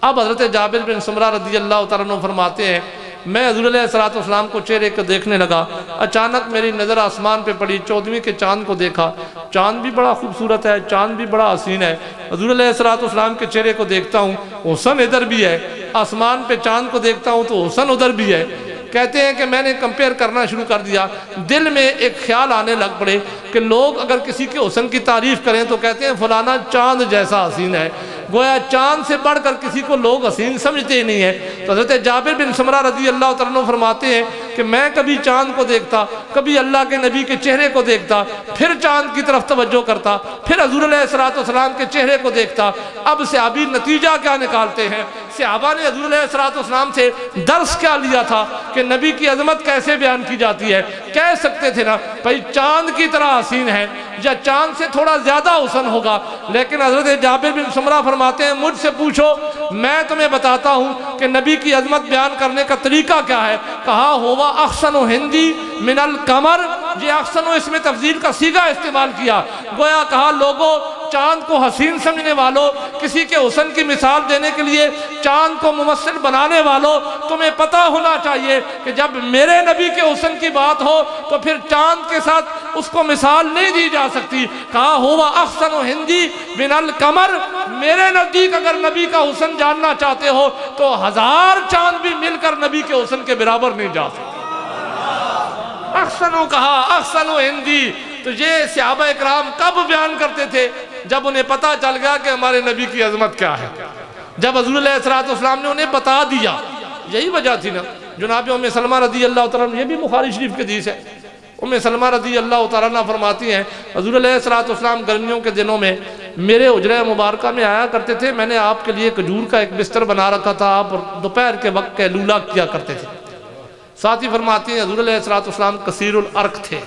اب حضرت جابر بن سمرہ رضی اللہ تعالیٰ عنہ فرماتے ہیں میں حضور علیہ السلام کو چہرے کو دیکھنے لگا, اچانک میری نظر آسمان پہ پڑی, 14ویں کے چاند کو دیکھا. چاند بھی بڑا خوبصورت ہے, چاند بھی بڑا حسین ہے. حضور علیہ السلام کے چہرے کو دیکھتا ہوں, حسن ادھر بھی ہے, آسمان پہ چاند کو دیکھتا ہوں تو حسن ادھر بھی ہے. کہتے ہیں کہ میں نے کمپیئر کرنا شروع کر دیا. دل میں ایک خیال آنے لگ پڑے کہ لوگ اگر کسی کے حسن کی تعریف کریں تو کہتے ہیں فلانا چاند جیسا حسین ہے, گویا چاند سے بڑھ کر کسی کو لوگ حسین سمجھتے ہی نہیں ہیں. تو حضرت جابر بن سمرہ رضی اللہ تعالیٰ عنہ فرماتے ہیں کہ میں کبھی چاند کو دیکھتا, کبھی اللہ کے نبی کے چہرے کو دیکھتا, پھر چاند کی طرف توجہ کرتا, پھر حضور علیہ السلام کے چہرے کو دیکھتا. اب صحابی نتیجہ کیا نکالتے ہیں؟ صحابہ نے حضور علیہ السلام سے درس کیا لیا تھا کہ نبی کی عظمت کیسے بیان کی جاتی ہے. کہہ سکتے تھے نا بھائی چاند کی طرح حسین ہے یا چاند سے تھوڑا زیادہ حسن ہوگا, لیکن حضرت جابر بن سمرہ فرماتے ہیں مجھ سے پوچھو میں تمہیں بتاتا ہوں کہ نبی کی عظمت بیان کرنے کا طریقہ کیا ہے. کہا ہوا احسن ہندی من القمر, یہ احسن اس میں تفضیل کا صیغہ استعمال کیا. گویا کہا لوگوں چاند کو حسین سمجھنے والوں, کسی کے حسن کی مثال دینے کے لیے چاند کو ممثل بنانے والوں, تمہیں پتہ ہونا چاہیے کہ جب میرے نبی کے حسن کی بات ہو تو پھر چاند کے ساتھ اس کو مثال نہیں دی جا سکتی. کہا ہوا احسن ہندی من القمر, میرے نزدیک اگر نبی کا حسن جاننا چاہتے ہو تو 1000 چاند بھی مل کر نبی کے حسن کے برابر نہیں جا سکتے. احسنو کہا احسنو ہندی. تو یہ صحابہ اکرام کب بیان کرتے تھے؟ جب انہیں پتہ چل گیا کہ ہمارے نبی کی عظمت کیا ہے, جب حضور علیہ السلام نے انہیں بتا دیا. یہی وجہ تھی نا جناب ام سلمہ رضی اللہ تعالیٰ عنہ, یہ بھی بخاری شریف کی حدیث ہے. ام سلمہ رضی اللہ تعالیٰ عنہ فرماتی ہیں حضور علیہ السلام گرمیوں کے دنوں میں میرے حجرہ مبارکہ میں آیا کرتے تھے. میں نے آپ کے لیے کھجور کا ایک بستر بنا رکھا تھا, آپ دوپہر کے وقت قیلولہ کیا کرتے تھے. ساتھ ہی فرماتی ہیں حضور علیہ السلام کثیر العرق تھے.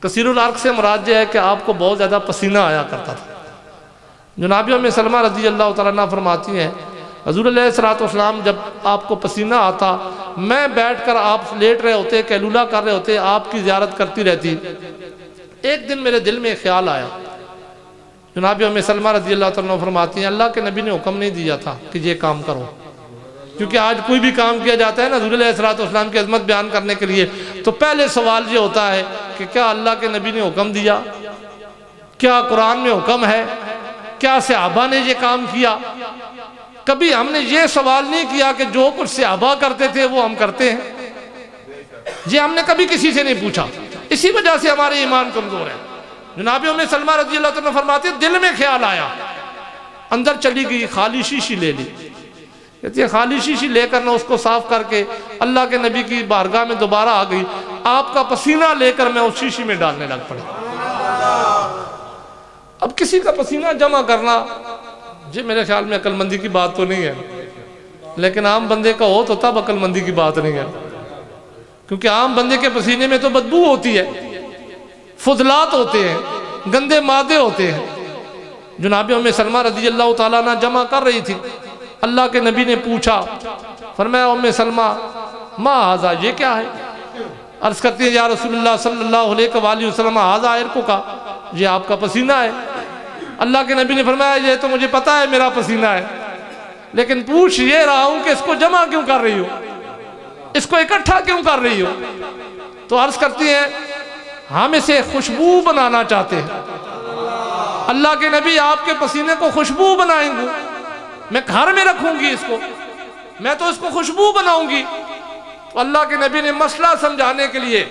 کثیر العرق سے مراد یہ ہے کہ آپ کو بہت زیادہ پسینہ آیا کرتا تھا. جناب ام سلمہ رضی اللہ تعالیٰ عنہ فرماتی ہیں حضور علیہ السلام جب آپ کو پسینہ آتا, میں بیٹھ کر, آپ لیٹ رہے ہوتے, قیلولہ کر رہے ہوتے, آپ کی زیارت کرتی رہتی. ایک دن میرے دل میں خیال آیا. جناب ام سلمہ رضی اللہ تعالیٰ عنہ فرماتی ہیں اللہ کے نبی نے حکم نہیں دیا تھا کہ یہ کام کرو, کیونکہ آج کوئی بھی کام کیا جاتا ہے نا حضور علیہ السلام کی عظمت بیان کرنے کے لیے تو پہلے سوال یہ ہوتا ہے کہ کیا اللہ کے نبی نے حکم دیا, کیا قرآن میں حکم ہے, کیا صحابہ نے یہ کام کیا. کبھی ہم نے یہ سوال نہیں کیا کہ جو کچھ صحابہ کرتے تھے وہ ہم کرتے ہیں. یہ ہم نے کبھی کسی سے نہیں پوچھا. اسی وجہ سے ہمارے ایمان کمزور ہے. جناب ام سلمہ رضی اللہ عنہ فرماتے ہیں دل میں خیال آیا, اندر چلی گئی, خالی شیشی لے لی. کہتی ہے خالی شیشی لے کر نہ اس کو صاف کر کے اللہ کے نبی کی بارگاہ میں دوبارہ آ گئی. آپ کا پسینہ لے کر میں اس شیشی میں ڈالنے لگ پڑی. اب کسی کا پسینہ جمع کرنا جی میرے خیال میں عقل مندی کی بات تو نہیں ہے, لیکن عام بندے کا ہو تو تب عقل مندی کی بات نہیں ہے, کیونکہ عام بندے کے پسینے میں تو بدبو ہوتی ہے, فضلات ہوتے ہیں, گندے مادے ہوتے ہیں. جناب ام سلمہ رضی اللہ تعالیٰ عنہ جمع کر رہی تھی. اللہ کے نبی نے پوچھا, فرمایا ام سلمہ ما ھذا, یہ کیا ہے؟ عرض کرتی ہے یا رسول اللہ صلی اللہ علیہ وآلہ وسلم ھذا عرقک, یہ آپ کا پسینہ ہے. اللہ کے نبی نے فرمایا یہ تو مجھے پتا ہے میرا پسینہ ہے, لیکن پوچھ یہ رہا ہوں کہ اس کو جمع کیوں کر رہی ہو, اس کو اکٹھا کیوں کر رہی ہو؟ تو عرض کرتی ہیں ہم اسے خوشبو بنانا چاہتے ہیں. اللہ کے نبی آپ کے پسینے کو خوشبو بنائیں گے, میں گھر میں رکھوں گی اس کو, میں تو اس کو خوشبو بناؤں گی. تو اللہ کے نبی نے مسئلہ سمجھانے کے لیے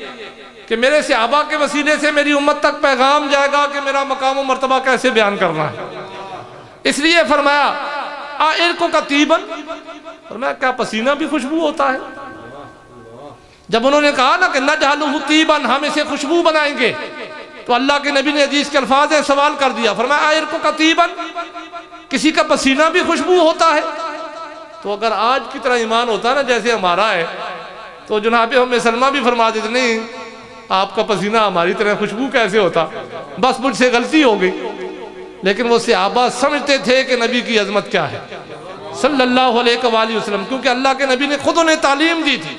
کہ میرے صحابہ کے وسیلے سے میری امت تک پیغام جائے گا کہ میرا مقام و مرتبہ کیسے بیان کرنا ہے, اس لیے فرمایا عرق کا طیبن, فرمایا کیا پسینہ بھی خوشبو ہوتا ہے؟ جب انہوں نے کہا نا کہ نجعلہ طیبن, ہم اسے خوشبو بنائیں گے, تو اللہ کے نبی نے حدیث کے الفاظ سوال کر دیا. فرمایا عرق کا طیبن, کسی کا پسینہ بھی خوشبو ہوتا ہے؟ تو اگر آج کی طرح ایمان ہوتا نا جیسے ہمارا ہے تو جناب ام سلمہ بھی فرما دیتے نہیں آپ کا پسینہ ہماری طرح خوشبو کیسے ہوتا, بس مجھ سے غلطی ہو گئی. لیکن وہ صحابہ سمجھتے تھے کہ نبی کی عظمت کیا ہے صلی اللہ علیہ وآلہ وسلم, کیونکہ اللہ کے نبی نے خود انہیں تعلیم دی تھی.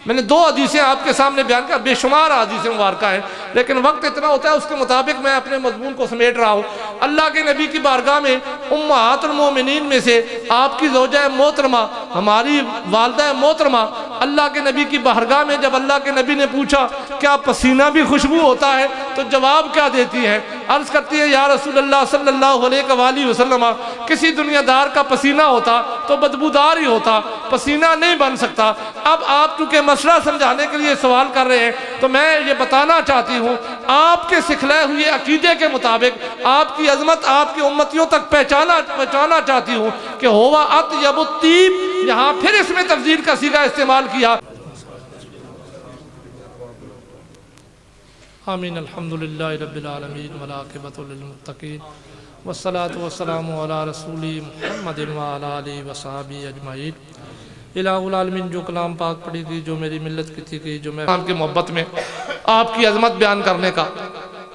میں نے 2 حدیثیں آپ کے سامنے بیان کیا، بے شمار حدیثیں مبارکہ ہیں، لیکن وقت اتنا ہوتا ہے اس کے مطابق میں اپنے مضمون کو سمیٹ رہا ہوں۔ اللہ کے نبی کی بارگاہ میں امہات المومنین میں سے آپ کی زوجہ محترمہ، ہماری والدہ محترمہ، اللہ کے نبی کی بارگاہ میں جب اللہ کے نبی نے پوچھا کیا پسینہ بھی خوشبو ہوتا ہے تو جواب کیا دیتی ہے؟ عرض کرتی ہے یا رسول اللہ صلی اللہ علیہ وآلہ وسلم، کسی دنیا دار کا پسینہ ہوتا تو بدبودار ہی ہوتا، پسینہ نہیں بن سکتا۔ اب آپ چونکہ مسئلہ سمجھانے کے لیے سوال کر رہے ہیں تو میں یہ بتانا چاہتی ہوں، آپ کے سکھلائے ہوئے عقیدے کے مطابق آپ کی عظمت آپ کی امتیوں تک پہنچانا چاہتی ہوں کہ ہوا اطیب الطیب، یہاں پھر اس میں تفضیل کا صیغہ استعمال کیا۔ آمین۔ الحمدللہ رب العالمین والعاقبۃ للمتقین والصلاة والسلام علی رسول محمد وعلی آلہ وصحبہ اجمعین۔ الہ العالمین، جو کلام پاک پڑھی گئی، جو میری ملت کی تھی گئی، جو میں آپ کی محبت میں آپ کی عظمت بیان کرنے کا،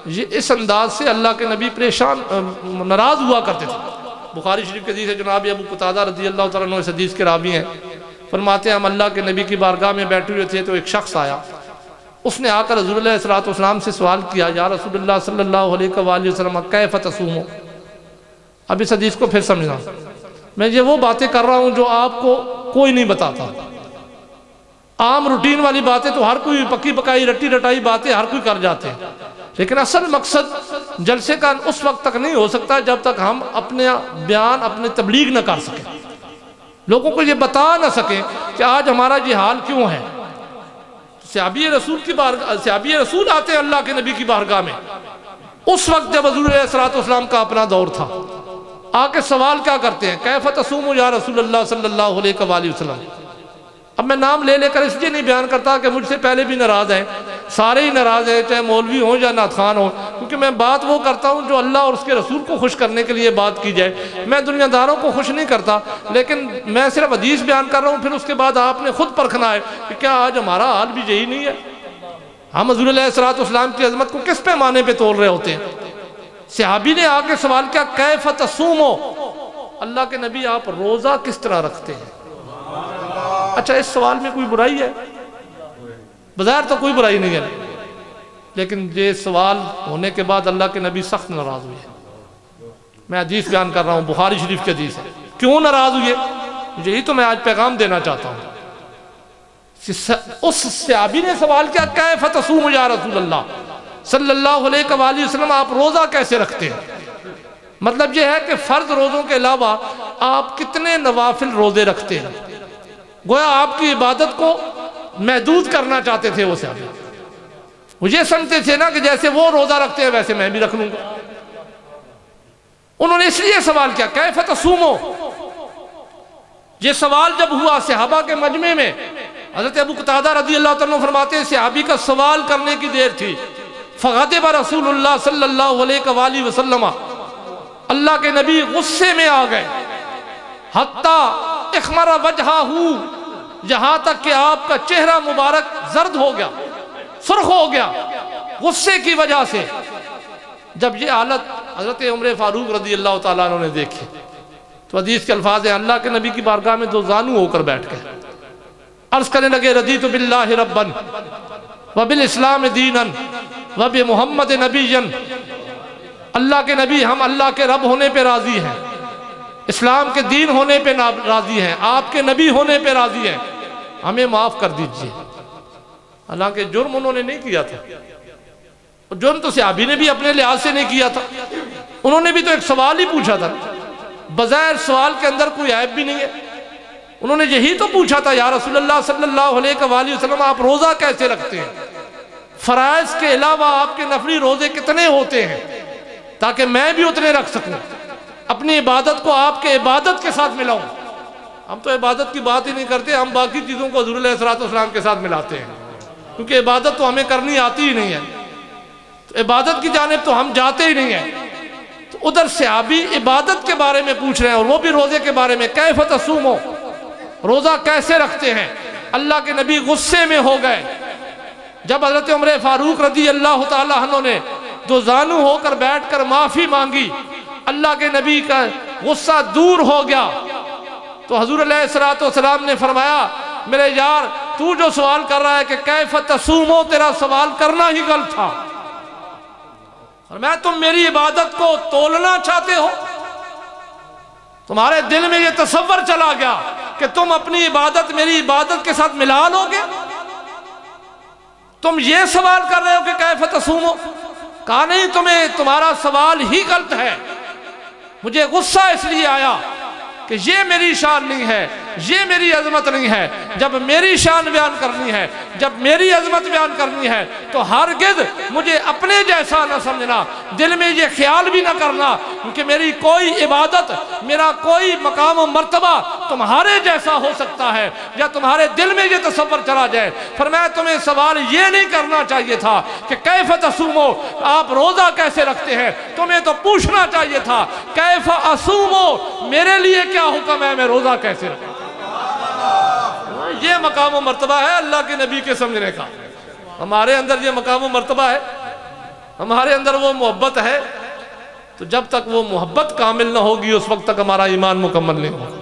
یہ اس انداز سے اللہ کے نبی پریشان ناراض ہوا کرتے تھے۔ بخاری شریف کے حدیث ہے، جناب ابو قتادہ رضی اللہ تعالیٰ عنہ اس حدیث کے راوی ہیں، فرماتے ہیں ہم اللہ کے نبی کی بارگاہ میں بیٹھے ہوئے تھے تو ایک شخص آیا، اس نے آ کر حضور علیہ السلام سے سوال کیا، یا رسول اللہ صلی اللہ علیہ وآلہ وسلم کیف تصوم؟ اب اس حدیث کو پھر سمجھنا، میں یہ وہ باتیں کر رہا ہوں جو آپ کو کوئی نہیں بتاتا۔ عام روٹین والی باتیں تو ہر کوئی، پکی پکائی رٹی رٹائی باتیں ہر کوئی کر جاتے ہیں، لیکن اصل مقصد جلسے کا اس وقت تک نہیں ہو سکتا جب تک ہم اپنے بیان، اپنے تبلیغ نہ کر سکیں، لوگوں کو یہ بتا نہ سکیں کہ آج ہمارا یہ حال کیوں ہے۔ صحابی رسول آتے ہیں اللہ کے نبی کی بارگاہ میں اس وقت جب حضور علیہ السلام کا اپنا دور تھا، آ کے سوال کیا کرتے ہیں، کیف تصوم یا رسول اللہ صلی اللہ علیہ وآلہ وسلم۔ اب میں نام لے لے کر اس لیے نہیں بیان کرتا کہ مجھ سے پہلے بھی ناراض ہیں، سارے ہی ناراض ہیں، چاہے مولوی ہوں یا نعت خوان ہوں، کیونکہ میں بات وہ کرتا ہوں جو اللہ اور اس کے رسول کو خوش کرنے کے لیے بات کی جائے۔ میں دنیا داروں کو خوش نہیں کرتا، لیکن میں صرف حدیث بیان کر رہا ہوں، پھر اس کے بعد آپ نے خود پرکھنا ہے کہ کیا آج ہمارا حال بھی یہی نہیں ہے؟ ہم حضور علیہ السلام کی عظمت کو کس پیمانے پہ تول رہے ہوتے ہیں؟ صحابی نے آ کے سوال کیا، کیف تصوم؟ اللہ کے نبی آپ روزہ کس طرح رکھتے ہیں؟ اچھا، اس سوال میں کوئی برائی ہے؟ بظاہر تو کوئی برائی نہیں ہے، لیکن یہ سوال ہونے کے بعد اللہ کے نبی سخت ناراض ہوئے۔ میں حدیث بیان کر رہا ہوں، بخاری شریف کی حدیث ہے۔ کیوں ناراض ہوئے؟ یہی تو میں آج پیغام دینا چاہتا ہوں۔ اس صحابی نے سوال کیا، کیف تصوم یا رسول اللہ صلی اللہ علیہ وآلہ وسلم، آپ روزہ کیسے رکھتے ہیں؟ مطلب یہ ہے کہ فرض روزوں کے علاوہ آپ کتنے نوافل روزے رکھتے ہیں؟ گویا آپ کی عبادت کو محدود کرنا چاہتے تھے وہ صحابی۔ وہ یہ سمجھتے تھے نا کہ جیسے وہ روزہ رکھتے ہیں ویسے میں بھی رکھ لوں گا۔ انہوں نے اس لیے سوال کیا، کیف تصوم؟ یہ سوال جب ہوا صحابہ کے مجمع میں، حضرت ابو قتادہ رضی اللہ عنہ فرماتے ہیں صحابی کا سوال کرنے کی دیر تھی، فغضب رسول اللہ صلی اللہ علیہ وآلہ وسلم، اللہ کے نبی غصے میں آ گئے، حتیٰ اخمر وجہہ، یہاں تک کہ آپ کا چہرہ مبارک زرد ہو گیا، سرخ ہو گیا غصے کی وجہ سے۔ جب یہ حالت حضرت عمر فاروق رضی اللہ تعالیٰ عنہ نے دیکھی تو حدیث کے الفاظ ہیں، اللہ کے نبی کی بارگاہ میں 2 زانو ہو کر بیٹھ گئے، عرض کرنے لگے، رضیت باللہ ربا وبالاسلام دینا وبمحمد نبیا، اللہ کے نبی، ہم اللہ کے رب ہونے پہ راضی ہیں، اسلام کے دین ہونے پہ راضی ہیں، آپ کے نبی ہونے پہ راضی ہیں، ہمیں معاف کر دیجئے۔ حالانکہ جرم انہوں نے نہیں کیا تھا، جرم تو صحابی نے بھی اپنے لحاظ سے نہیں کیا تھا، انہوں نے بھی تو ایک سوال ہی پوچھا تھا، بظاہر سوال کے اندر کوئی عیب بھی نہیں ہے۔ انہوں نے یہی تو پوچھا تھا، یا رسول اللہ صلی اللہ علیہ وآلہ وسلم آپ روزہ کیسے رکھتے ہیں؟ فرائض کے علاوہ آپ کے نفلی روزے کتنے ہوتے ہیں تاکہ میں بھی اتنے رکھ سکوں، اپنی عبادت کو آپ کے عبادت کے ساتھ ملاؤں۔ ہم تو عبادت کی بات ہی نہیں کرتے، ہم باقی چیزوں کو حضور علیہ السلام کے ساتھ ملاتے ہیں، کیونکہ عبادت تو ہمیں کرنی آتی ہی نہیں ہے، تو عبادت کی جانب تو ہم جاتے ہی نہیں ہیں۔ تو ادھر صحابی عبادت کے بارے میں پوچھ رہے ہیں اور وہ بھی روزے کے بارے میں، کیف تصوم، روزہ کیسے رکھتے ہیں؟ اللہ کے نبی غصے میں ہو گئے۔ جب حضرت عمر فاروق رضی اللہ تعالیٰ عنہ نے 2 زانو ہو کر بیٹھ کر معافی مانگی، اللہ کے نبی کا غصہ دور ہو گیا، تو حضور علیہ السلام نے فرمایا، میرے یار تو جو سوال کر رہا ہے کہ کیف تصومو، تیرا سوال کرنا ہی غلط تھا۔ اور میں تم میری عبادت کو تولنا چاہتے ہو، تمہارے دل میں یہ تصور چلا گیا کہ تم اپنی عبادت میری عبادت کے ساتھ ملا لو گے، تم یہ سوال کر رہے ہو کہ کیف تصومو۔ کہا نہیں، تمہارا سوال ہی غلط ہے۔ مجھے غصہ اس لیے آیا کہ یہ میری شان نہیں ہے، یہ میری عظمت نہیں ہے۔ جب میری شان بیان کرنی ہے، جب میری عظمت بیان کرنی ہے تو ہرگز مجھے اپنے جیسا نہ سمجھنا، دل میں یہ خیال بھی نہ کرنا کہ میری کوئی عبادت، میرا کوئی مقام و مرتبہ تمہارے جیسا ہو سکتا ہے، یا تمہارے دل میں یہ تصور چلا جائے۔ فرمایا تمہیں سوال یہ نہیں کرنا چاہیے تھا کہ کیف تصومو، آپ روزہ کیسے رکھتے ہیں، تمہیں تو پوچھنا چاہیے تھا کیف اصومو، میرے لیے کیا حکم ہے، میں روزہ کیسے رکھوں۔ یہ مقام و مرتبہ ہے اللہ کے نبی کے سمجھنے کا۔ ہمارے اندر یہ مقام و مرتبہ ہے، ہمارے اندر وہ محبت ہے، تو جب تک وہ محبت کامل نہ ہوگی اس وقت تک ہمارا ایمان مکمل نہیں ہوگا۔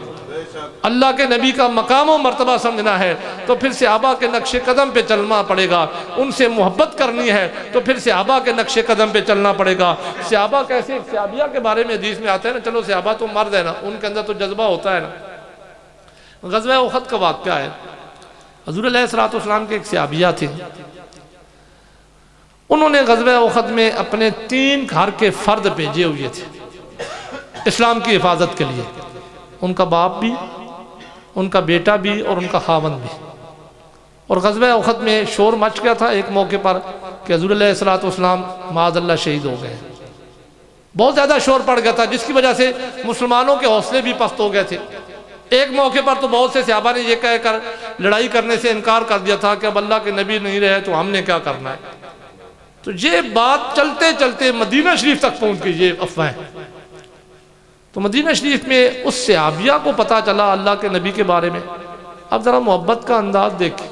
اللہ کے نبی کا مقام و مرتبہ سمجھنا ہے تو پھر صحابہ کے نقش قدم پہ چلنا پڑے گا، ان سے محبت کرنی ہے تو پھر صحابہ کے نقش قدم پہ چلنا پڑے گا۔ صحابہ کیسے، صحابیہ کے بارے میں حدیث میں آتا ہے نا، چلو صحابہ تو مرد ہے نا، ان کے اندر تو جذبہ ہوتا ہے نا۔ غزوہ احد کا واقعہ ہے، حضور علیہ السلام کے ایک صحابیہ تھے، انہوں نے غزوہ احد میں اپنے 3 گھر کے فرد بھیجے ہوئے تھے اسلام کی حفاظت کے لیے، ان کا باپ بھی، ان کا بیٹا بھی اور ان کا خاوند بھی۔ اور غزوہ احد میں شور مچ گیا تھا ایک موقع پر کہ حضور علیہ السلام معاذ اللہ شہید ہو گئے، بہت زیادہ شور پڑ گیا تھا جس کی وجہ سے مسلمانوں کے حوصلے بھی پست ہو گئے تھے۔ ایک موقع پر تو بہت سے صحابہ نے یہ کہہ کر لڑائی کرنے سے انکار کر دیا تھا کہ اب اللہ کے نبی نہیں رہے تو ہم نے کیا کرنا ہے۔ تو یہ بات چلتے چلتے مدینہ شریف تک پہنچ گئی، یہ افواہیں۔ تو مدینہ شریف میں اس صحابیہ کو پتا چلا اللہ کے نبی کے بارے میں۔ اب ذرا محبت کا انداز دیکھیں،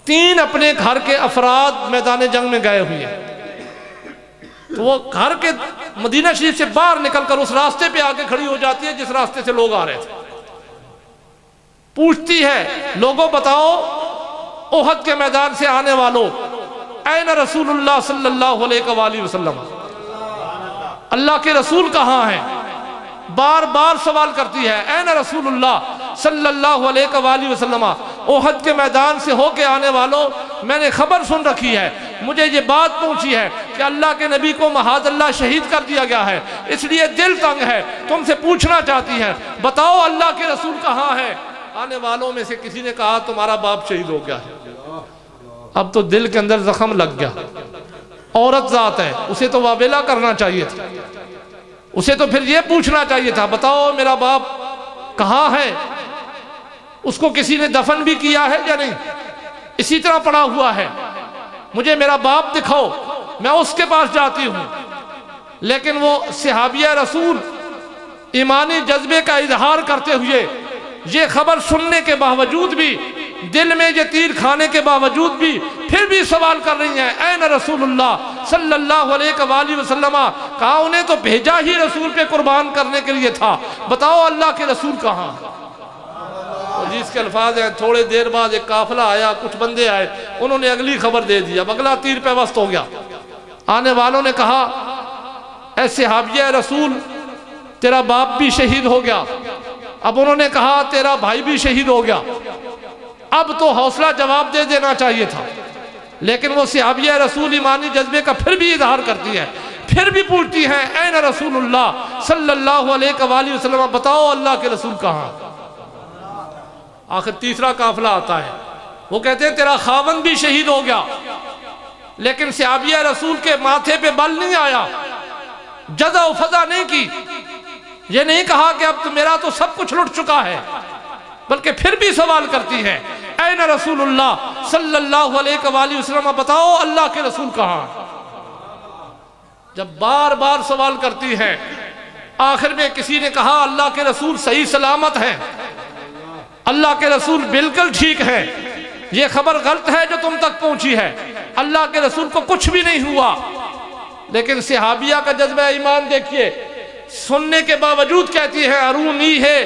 3 اپنے گھر کے افراد میدان جنگ میں گئے ہوئے ہیں، تو وہ گھر کے مدینہ شریف سے باہر نکل کر اس راستے پہ آ کے کھڑی ہو جاتی ہے جس راستے سے لوگ آ رہے تھے، پوچھتی ہے لوگوں بتاؤ احد کے میدان سے آنے والوں، این رسول اللہ صلی اللہ علیہ وآلہ وسلم، اللہ کے رسول کہاں ہیں؟ بار بار سوال کرتی ہے، این رسول اللہ صلی اللہ علیہ وآلہ وسلم، احد کے میدان سے ہو کے آنے والوں، میں نے خبر سن رکھی ہے، مجھے یہ بات پہنچی ہے کہ اللہ کے نبی کو معاذ اللہ شہید کر دیا گیا ہے، اس لیے دل تنگ ہے، تم سے پوچھنا چاہتی ہے بتاؤ اللہ کے رسول کہاں ہے؟ آنے والوں میں سے کسی نے کہا تمہارا باپ شہید ہو گیا ہے۔ اب تو دل کے اندر زخم لگ گیا، عورت ذات ہے، اسے تو واویلا کرنا چاہیے تھا، اسے تو پھر یہ پوچھنا چاہیے تھا بتاؤ میرا باپ کہاں ہے، اس کو کسی نے دفن بھی کیا ہے یا نہیں، اسی طرح پڑا ہوا ہے، مجھے میرا باپ دکھاؤ، میں اس کے پاس جاتی ہوں۔ لیکن وہ صحابیہ رسول ایمانی جذبے کا اظہار کرتے ہوئے یہ خبر سننے کے باوجود بھی، دل میں یہ تیر کھانے کے باوجود بھی پھر بھی سوال کر رہی ہیں، این رسول اللہ صلی اللہ علیہ وآلہ وسلم، کہا انہیں تو بھیجا ہی رسول پہ قربان کرنے کے لیے تھا، بتاؤ اللہ کے رسول کہاں؟ جس کے الفاظ ہیں، تھوڑے دیر بعد ایک قافلہ آیا، کچھ بندے آئے، انہوں نے اگلی خبر دے دی، اب اگلا تیر پہ وسط ہو گیا۔ آنے والوں نے کہا اے صحابیہ رسول تیرا باپ بھی شہید ہو گیا، اب انہوں نے کہا تیرا بھائی بھی شہید ہو گیا۔ اب تو حوصلہ جواب دے دینا چاہیے تھا، لیکن وہ صحابیہ رسول ایمانی جذبے کا پھر بھی اظہار کرتی ہے، پھر بھی پوچھتی ہیں این رسول اللہ صلی اللہ علیہ وآلہ وسلم، بتاؤ اللہ کے رسول کہاں؟ آخر تیسرا قافلہ آتا ہے، وہ کہتے ہیں تیرا خاوند بھی شہید ہو گیا، لیکن صحابیہ رسول کے ماتھے پہ بل نہیں آیا، جزع و فضع نہیں کی، یہ نہیں کہا کہ اب میرا تو سب کچھ لٹ چکا ہے، بلکہ پھر بھی سوال کرتی ہے این رسول اللہ صلی اللہ علیہ وآلہ وسلم، بتاؤ اللہ کے رسول کہاں؟ جب بار بار سوال کرتی ہے، آخر میں کسی نے کہا اللہ کے رسول صحیح سلامت ہے، اللہ کے رسول بالکل ٹھیک ہے، یہ خبر غلط ہے جو تم تک پہنچی ہے، اللہ کے رسول کو کچھ بھی نہیں ہوا۔ لیکن صحابیہ کا جذبہ ایمان دیکھیے، سننے کے باوجود کہتی ہے ارونی ہے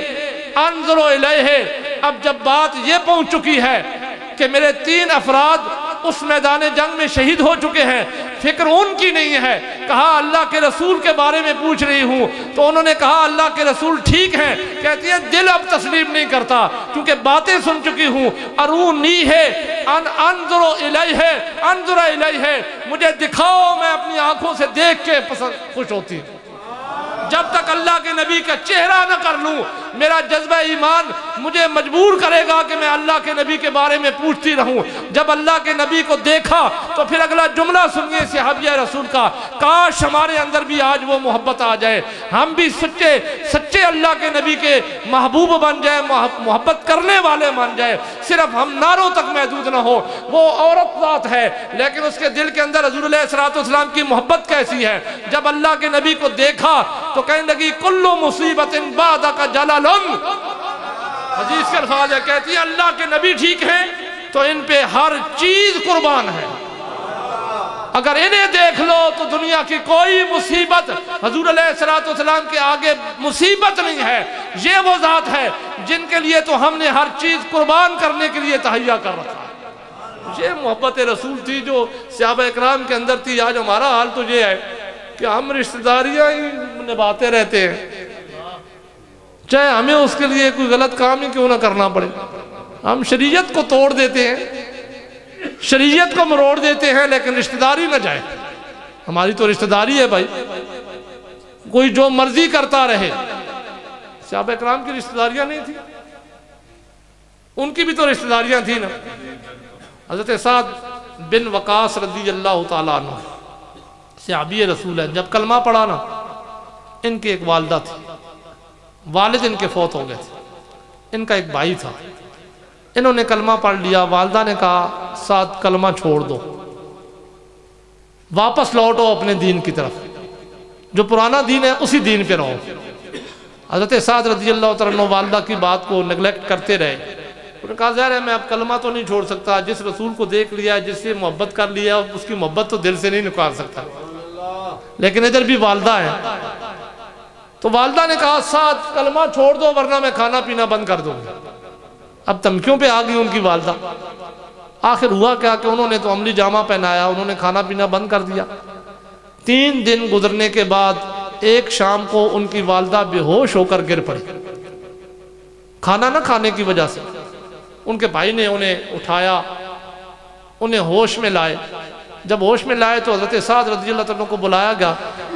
انظر الیہ اب جب بات یہ پہنچ چکی ہے کہ میرے 3 افراد اس میدان جنگ میں شہید ہو چکے ہیں، فکر ان کی نہیں ہے، کہا اللہ کے رسول کے بارے میں پوچھ رہی ہوں، تو انہوں نے کہا اللہ کے رسول ٹھیک ہیں، کہتی ہیں دل اب تسلیم نہیں کرتا کیونکہ باتیں سن چکی ہوں، ارونی ہے انظر الیہ، مجھے دکھاؤ، میں اپنی آنکھوں سے دیکھ کے خوش ہوتی ہوں، جب تک اللہ کے نبی کا چہرہ نہ کر لوں میرا جذبہ ایمان مجھے مجبور کرے گا کہ میں اللہ کے نبی کے بارے میں پوچھتی رہوں۔ جب اللہ کے نبی کو دیکھا تو پھر اگلا جملہ سنیے صحابیہ رسول کا، کاش ہمارے اندر بھی آج وہ محبت آ جائے، ہم بھی سچے اللہ کے نبی کے محبوب بن جائے، محبت کرنے والے بن جائے، صرف ہم نعروں تک محدود نہ ہو۔ وہ عورت ذات ہے لیکن اس کے دل کے اندر حضور علیہ السلام کی محبت کیسی ہے، جب اللہ کے نبی کو دیکھا تو کہنے لگی کلو مصیبت بعدک جلل، حدیث کے الفاظ ہے، کہتی ہے اللہ کے نبی ٹھیک ہیں تو ان پہ ہر چیز قربان ہے، اگر انہیں دیکھ لو تو دنیا کی کوئی مصیبت حضور علیہ السلام کے آگے مصیبت نہیں ہے۔ یہ وہ ذات ہے جن کے لیے تو ہم نے ہر چیز قربان کرنے کے لیے تہیا کر رکھا ہے۔ یہ محبت رسول تھی جو صحابہ اکرام کے اندر تھی۔ آج ہمارا حال تو یہ ہے کہ ہم رشتہ داریاں ہی نبھاتے رہتے ہیں، چاہے ہمیں اس کے لیے کوئی غلط کام ہی کیوں نہ کرنا پڑے، ہم شریعت کو توڑ دیتے ہیں، شریعت کو مروڑ دیتے ہیں، لیکن رشتہ داری نہ جائے۔ ہماری تو رشتہ داری ہے بھائی، کوئی جو مرضی کرتا رہے۔ صحابہ اکرام کی رشتہ داریاں نہیں تھی، ان کی بھی تو رشتہ داریاں تھیں نا۔ حضرت سعد بن وقاص رضی اللہ تعالیٰ عنہ صحابی رسول ہے، جب کلمہ پڑھا نا، ان کی ایک والدہ تھی، والد ان کے فوت ہو گئے تھے، ان کا ایک بھائی تھا، انہوں نے کلمہ پڑھ لیا، والدہ نے کہا سعد کلمہ چھوڑ دو، واپس لوٹو اپنے دین کی طرف، جو پرانا دین ہے اسی دین پہ رہو۔ حضرت سعد رضی اللہ تعالیٰ عنہ والدہ کی بات کو نیگلیکٹ کرتے رہے، انہوں نے کہا ظاہر ہے میں اب کلمہ تو نہیں چھوڑ سکتا، جس رسول کو دیکھ لیا، جس سے محبت کر لیا، اس کی محبت تو دل سے نہیں نکال سکتا، لیکن ادھر بھی والدہ ہے۔ تو والدہ نے کہا سعد کلمہ چھوڑ دو ورنہ میں کھانا پینا بند کر دوں گی۔ اب دھمکیوں پہ آ گئی ان کی والدہ۔ آخر ہوا کیا کہ انہوں نے تو عملی جامہ پہنایا، انہوں نے کھانا پینا بند کر دیا۔ 3 دن گزرنے کے بعد ایک شام کو ان کی والدہ بے ہوش ہو کر گر پڑی، کھانا نہ کھانے کی وجہ سے۔ ان کے بھائی نے انہیں اٹھایا، انہیں ہوش میں لائے، جب ہوش میں لائے تو حضرت سعد رضی اللہ عنہ کو بلایا گیا،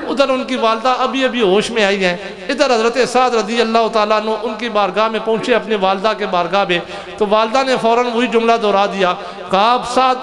ادھر ان کی والدہ ابھی ہوش میں آئی ہیں، ادھر حضرت سعد رضی اللہ تعالیٰ عنہ ان کی بارگاہ میں پہنچے، اپنی والدہ کے بارگاہ میں، تو والدہ نے فوراً وہی جملہ دہرا دیا، کہا سعد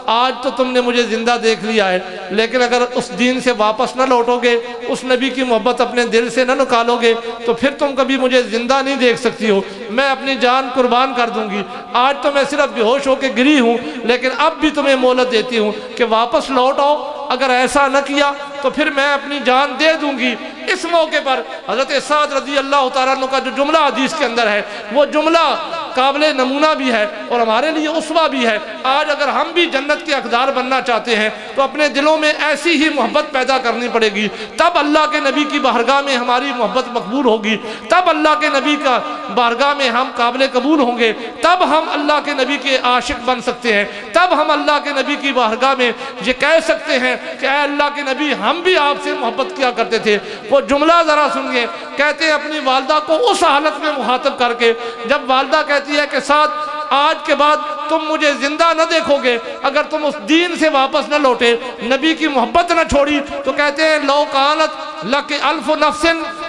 آج تو تم نے مجھے زندہ دیکھ لیا ہے، لیکن اگر اس دین سے واپس نہ لوٹو گے، اس نبی کی محبت اپنے دل سے نہ نکالو گے تو پھر تم کبھی مجھے زندہ نہیں دیکھ سکتی ہو، میں اپنی جان قربان کر دوں گی۔ آج تو میں صرف بے ہوش ہو کے گری ہوں، لیکن اب بھی تمہیں مہلت دیتی ہوں کہ واپس لوٹ آؤ، اگر ایسا نہ کیا تو پھر میں اپنی جان دے دوں گی۔ اس موقع پر حضرت سعد رضی اللہ تعالیٰ عنہ کا جو جملہ حدیث کے اندر ہے وہ جملہ قابل نمونہ بھی ہے اور ہمارے لیے اسوہ بھی ہے۔ آج اگر ہم بھی جنت کے حقدار بننا چاہتے ہیں تو اپنے دلوں میں ایسی ہی محبت پیدا کرنی پڑے گی، تب اللہ کے نبی کی بارگاہ میں ہماری محبت مقبول ہوگی، تب اللہ کے نبی کا بارگاہ میں ہم قابل قبول ہوں گے، تب ہم اللہ کے نبی کے عاشق بن سکتے ہیں، تب ہم اللہ کے نبی کی بارگاہ میں یہ کہہ سکتے ہیں کہ اے اللہ کے نبی ہم بھی آپ سے محبت کیا کرتے تھے۔ وہ جملہ ذرا سنیے، کہتے ہیں اپنی والدہ کو اس حالت میں مخاطب کر کے، جب والدہ کہتی ہے کہ سعد آج کے بعد تم مجھے زندہ نہ دیکھو گے، اگر تم اس دین سے واپس نہ لوٹے، نبی کی محبت نہ چھوڑی، تو کہتے ہیں لو کانت لک الف نفس،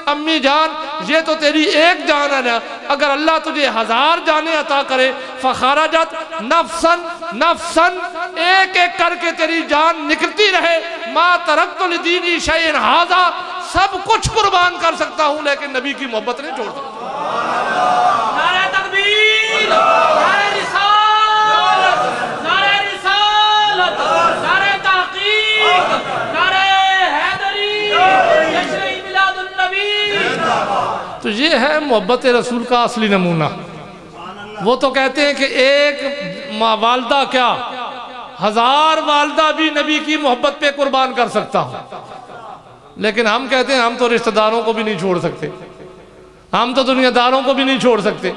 امی جان یہ تو تیری ایک جان ہے نا، اگر اللہ تجھے 1000 جانیں عطا کرے، فخرجت نفسن نفسن، ایک ایک کر کے تیری جان نکلتی رہے، ما ترکت لدینی شیئن ھذا، سب کچھ قربان کر سکتا ہوں لیکن نبی کی محبت نہیں چھوڑ سکتا۔ نعرہ تکبیر، نعرہ رسالت، نعرہ رسالت، نعرہ تحقیق، نعرہ حیدری، جشن میلاد النبی۔ تو یہ ہے محبت رسول کا اصلی نمونہ۔ وہ تو کہتے ہیں کہ ایک والدہ کیا 1000 والدہ بھی نبی کی محبت پہ قربان کر سکتا ہوں، لیکن ہم کہتے ہیں ہم تو رشتہ داروں کو بھی نہیں چھوڑ سکتے، ہم تو دنیا داروں کو بھی نہیں چھوڑ سکتے۔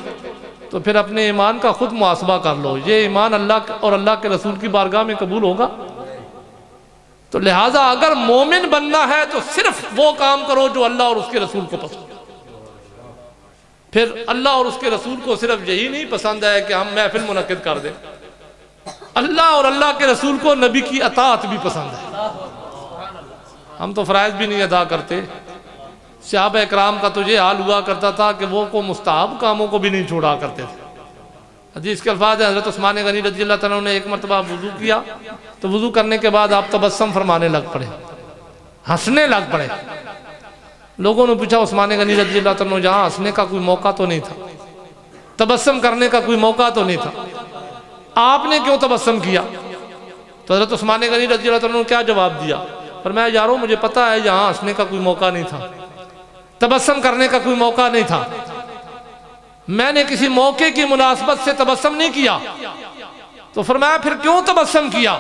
تو پھر اپنے ایمان کا خود محاسبہ کر لو، یہ ایمان اللہ اور اللہ کے رسول کی بارگاہ میں قبول ہوگا؟ تو لہٰذا اگر مومن بننا ہے تو صرف وہ کام کرو جو اللہ اور اس کے رسول کو پسند۔ پھر اللہ اور اس کے رسول کو صرف یہی نہیں پسند ہے کہ ہم محفل منعقد کر دیں، اللہ اور اللہ کے رسول کو نبی کی اطاعت بھی پسند ہے۔ ہم تو فرائض بھی نہیں ادا کرتے، صحابہ اکرام کا تو یہ حال ہوا کرتا تھا کہ وہ کو مستحب کاموں کو بھی نہیں چھوڑا کرتے تھے۔ حدیث کے الفاظ ہیں، حضرت عثمان غنی رضی اللہ تعالیٰ نے ایک مرتبہ وضو کیا تو وضو کرنے کے بعد آپ تبسم فرمانے لگ پڑے، ہنسنے لگ پڑے۔ لوگوں نے پوچھا عثمان غنی رضی اللہ تعالیٰ، جہاں ہنسنے کا کوئی موقع تو نہیں تھا، تبسم کرنے کا کوئی موقع تو نہیں تھا، آپ نے کیوں تبسم کیا؟ تو حضرت عثمان غنی رضی اللہ تعالیٰ نے کیا جواب دیا؟ فرمایا یارو مجھے پتا ہے یہاں ہنسنے کا کوئی موقع نہیں تھا، تبسم کرنے کا کوئی موقع نہیں تھا، میں نے کسی موقع کی مناسبت سے تبسم نہیں کیا۔ تو فرمایا پھر کیوں تبسم کیا؟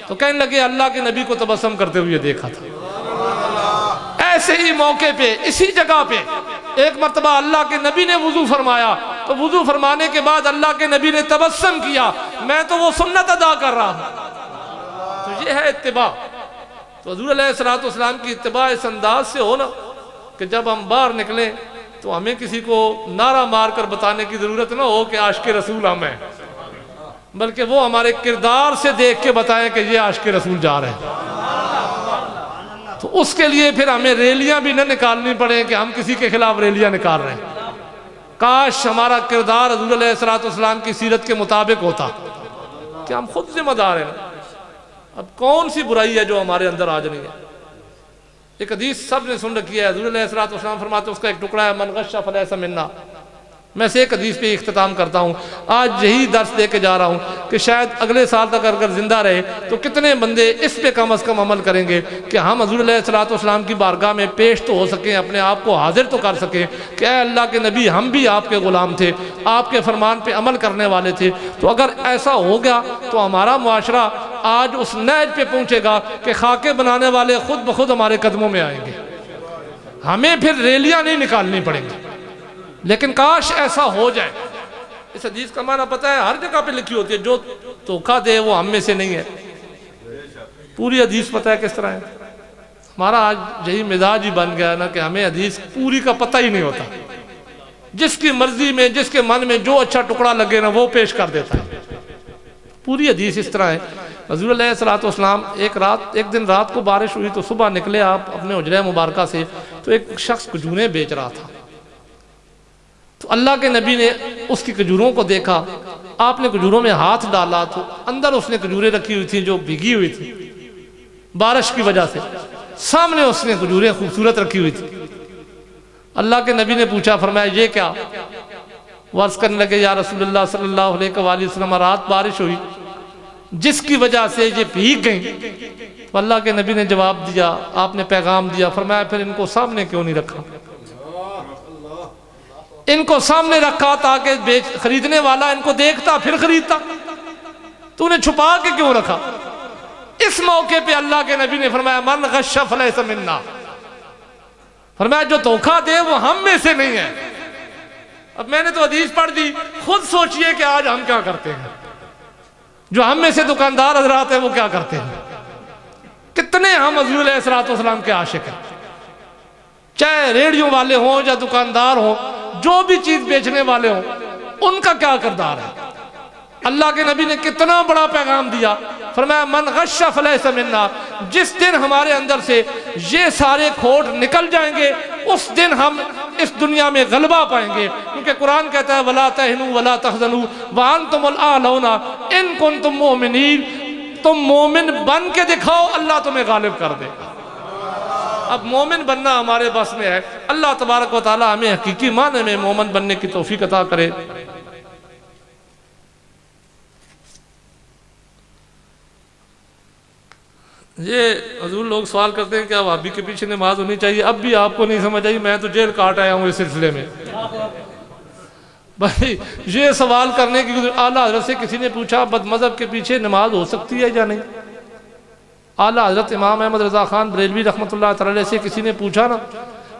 تو کہنے لگے اللہ کے نبی کو تبسم کرتے ہوئے دیکھا تھا۔ ایسے ہی موقع پہ اسی جگہ پہ ایک مرتبہ اللہ کے نبی نے وضو فرمایا تو وضو فرمانے کے بعد اللہ کے نبی نے تبسم کیا، میں تو وہ سنت ادا کر رہا ہوں۔ تو یہ ہے اتباع۔ تو حضور علیہ السلام کی اتباع اس انداز سے ہو نا کہ جب ہم باہر نکلیں تو ہمیں کسی کو نعرہ مار کر بتانے کی ضرورت نہ ہو کہ عاشق رسول ہم ہیں، بلکہ وہ ہمارے کردار سے دیکھ کے بتائیں کہ یہ عاشق رسول جا رہے ہیں۔ تو اس کے لیے پھر ہمیں ریلیاں بھی نہ نکالنی پڑیں کہ ہم کسی کے خلاف ریلیاں نکال رہے ہیں۔ کاش ہمارا کردار حضور علیہ السلام کی سیرت کے مطابق ہوتا کہ ہم خود ذمہ دار ہیں۔ اب کون سی برائی ہے جو ہمارے اندر آج نہیں ہے؟ ایک حدیث سب نے سن رکھی ہے، حضور علیہ السلام فرماتے ہیں اس کا ایک ٹکڑا ہے من غش فلیس منا۔ میں سے ایک حدیث پہ اختتام کرتا ہوں، آج یہی درس دے کے جا رہا ہوں کہ شاید اگلے سال تک اگر زندہ رہے تو کتنے بندے اس پہ کم از کم عمل کریں گے کہ ہم حضور علیہ السلام کی بارگاہ میں پیش تو ہو سکیں، اپنے آپ کو حاضر تو کر سکیں کہ اے اللہ کے نبی ہم بھی آپ کے غلام تھے، آپ کے فرمان پہ عمل کرنے والے تھے۔ تو اگر ایسا ہو گیا تو ہمارا معاشرہ آج اس نہج پہ پہنچے گا کہ خاکے بنانے والے خود بخود ہمارے قدموں میں آئیں گے، ہمیں پھر ریلیاں نہیں نکالنی پڑیں گی۔ لیکن کاش ایسا ہو جائے۔ اس حدیث کا معنی پتہ ہے ہر جگہ پہ لکھی ہوتی ہے، جو دھوکہ دے وہ ہم میں سے نہیں ہے۔ پوری حدیث پتہ ہے کس طرح ہے؟ ہمارا آج یہی مزاج ہی بن گیا نا کہ ہمیں حدیث پوری کا پتہ ہی نہیں ہوتا، جس کی مرضی میں جس کے من میں جو اچھا ٹکڑا لگے نا وہ پیش کر دیتا ہے۔ پوری حدیث اس طرح ہے۔ حضور علیہ السلام ایک دن رات کو بارش ہوئی تو صبح نکلے آپ اپنے حجرہ مبارکہ سے، تو ایک شخص کھجوریں بیچ رہا تھا۔ تو اللہ کے نبی نے اس کی کھجوروں کو دیکھا، آپ نے کھجوروں میں ہاتھ ڈالا تو اندر اس نے کھجوریں رکھی ہوئی تھیں جو بھیگی ہوئی تھی بارش کی وجہ سے، سامنے اس نے کھجوریں خوبصورت رکھی ہوئی تھی۔ اللہ کے نبی نے پوچھا، فرمایا یہ کیا؟ وہ عرض کرنے لگے یا رسول اللہ صلی اللہ علیہ وآلہ وسلم رات بارش ہوئی جس کی وجہ سے یہ بھیگ گئیں۔ تو اللہ کے نبی نے جواب دیا، آپ نے پیغام دیا، فرمایا پھر ان کو سامنے کیوں نہیں رکھا؟ ان کو سامنے رکھا تاکہ خریدنے والا ان کو دیکھتا پھر خریدتا، تو انہیں چھپا کے کیوں رکھا؟ اس موقع پہ اللہ کے نبی نے فرمایا من غش فلیس منا، فرمایا جو دھوکہ دے وہ ہم میں سے نہیں ہے۔ اب میں نے تو حدیث پڑھ دی، خود سوچئے کہ آج ہم کیا کرتے ہیں، جو ہم میں سے دکاندار حضرات ہیں وہ کیا کرتے ہیں۔ کتنے ہم حضور علیہ السلام کے عاشق ہیں، چاہے ریڑیوں والے ہوں یا دکاندار ہوں، جو بھی چیز بیچنے والے ہوں، ان کا کیا کردار ہے۔ اللہ کے نبی نے کتنا بڑا پیغام دیا، فرمایا من غش فلیس منا، جس دن ہمارے اندر سے یہ سارے کھوٹ نکل جائیں گے اس دن ہم اس دنیا میں غلبہ پائیں گے، کیونکہ قرآن کہتا ہے وَلَا تَهِنُوا وَلَا تَحْزَنُوا وَأَنْتُمُ الْأَعْلَوْنَ إِن كُنتُم مُؤْمِنِينَ، تم مومن بن کے دکھاؤ اللہ تمہیں غالب کر دے۔ اب مومن بننا ہمارے بس میں ہے، اللہ تبارک و تعالی ہمیں حقیقی معنی میں مومن بننے کی توفیق عطا کرے۔ یہ حضور لوگ سوال کرتے ہیں کہ وہابی کے پیچھے نماز ہونی چاہیے، اب بھی آپ کو نہیں سمجھ آئی، میں تو جیل کاٹ آیا ہوں اس سلسلے میں۔ بھائی یہ سوال کرنے کی اعلیٰ حضرت سے کسی نے پوچھا بد مذہب کے پیچھے نماز ہو سکتی ہے یا نہیں؟ اعلیٰ حضرت امام احمد رضا خان بریلوی رحمۃ اللہ تعالی سے کسی نے پوچھا نا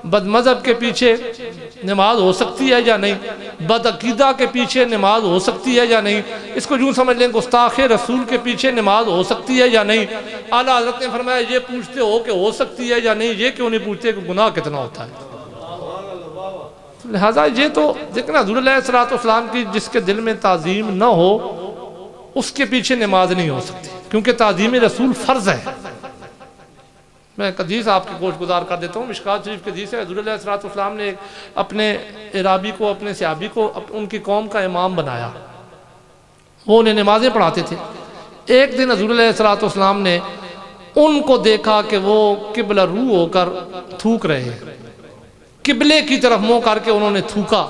بد مذہب کے پیچھے نماز ہو سکتی ہے یا نہیں، بد عقیدہ کے پیچھے نماز ہو سکتی ہے یا نہیں، اس کو یوں سمجھ لیں گستاخ رسول کے پیچھے نماز ہو سکتی ہے یا نہیں۔ اعلیٰ حضرت نے فرمایا یہ پوچھتے ہو کہ ہو سکتی ہے یا نہیں، یہ کیوں نہیں پوچھتے کہ گناہ کتنا ہوتا ہے؟ لہٰذا یہ تو دیکھنا حضور علیہ السلام کی جس کے دل میں تعظیم نہ ہو اس کے پیچھے نماز نہیں ہو سکتی، کیونکہ تعظیم رسول فرض ہے۔ میں ایک حدیث آپ کی گوش گزار کر دیتا ہوں، مشکات شریف کی حدیث ہے۔ حضور علیہ السلام نے اپنے اعرابی کو، اپنے صحابی کو ان کی قوم کا امام بنایا، وہ انہیں نمازیں پڑھاتے تھے۔ ایک دن حضور علیہ السلام نے ان کو دیکھا کہ وہ قبلہ رو ہو کر تھوک رہے ہیں، قبلے کی طرف منہ کر کے انہوں نے تھوکا۔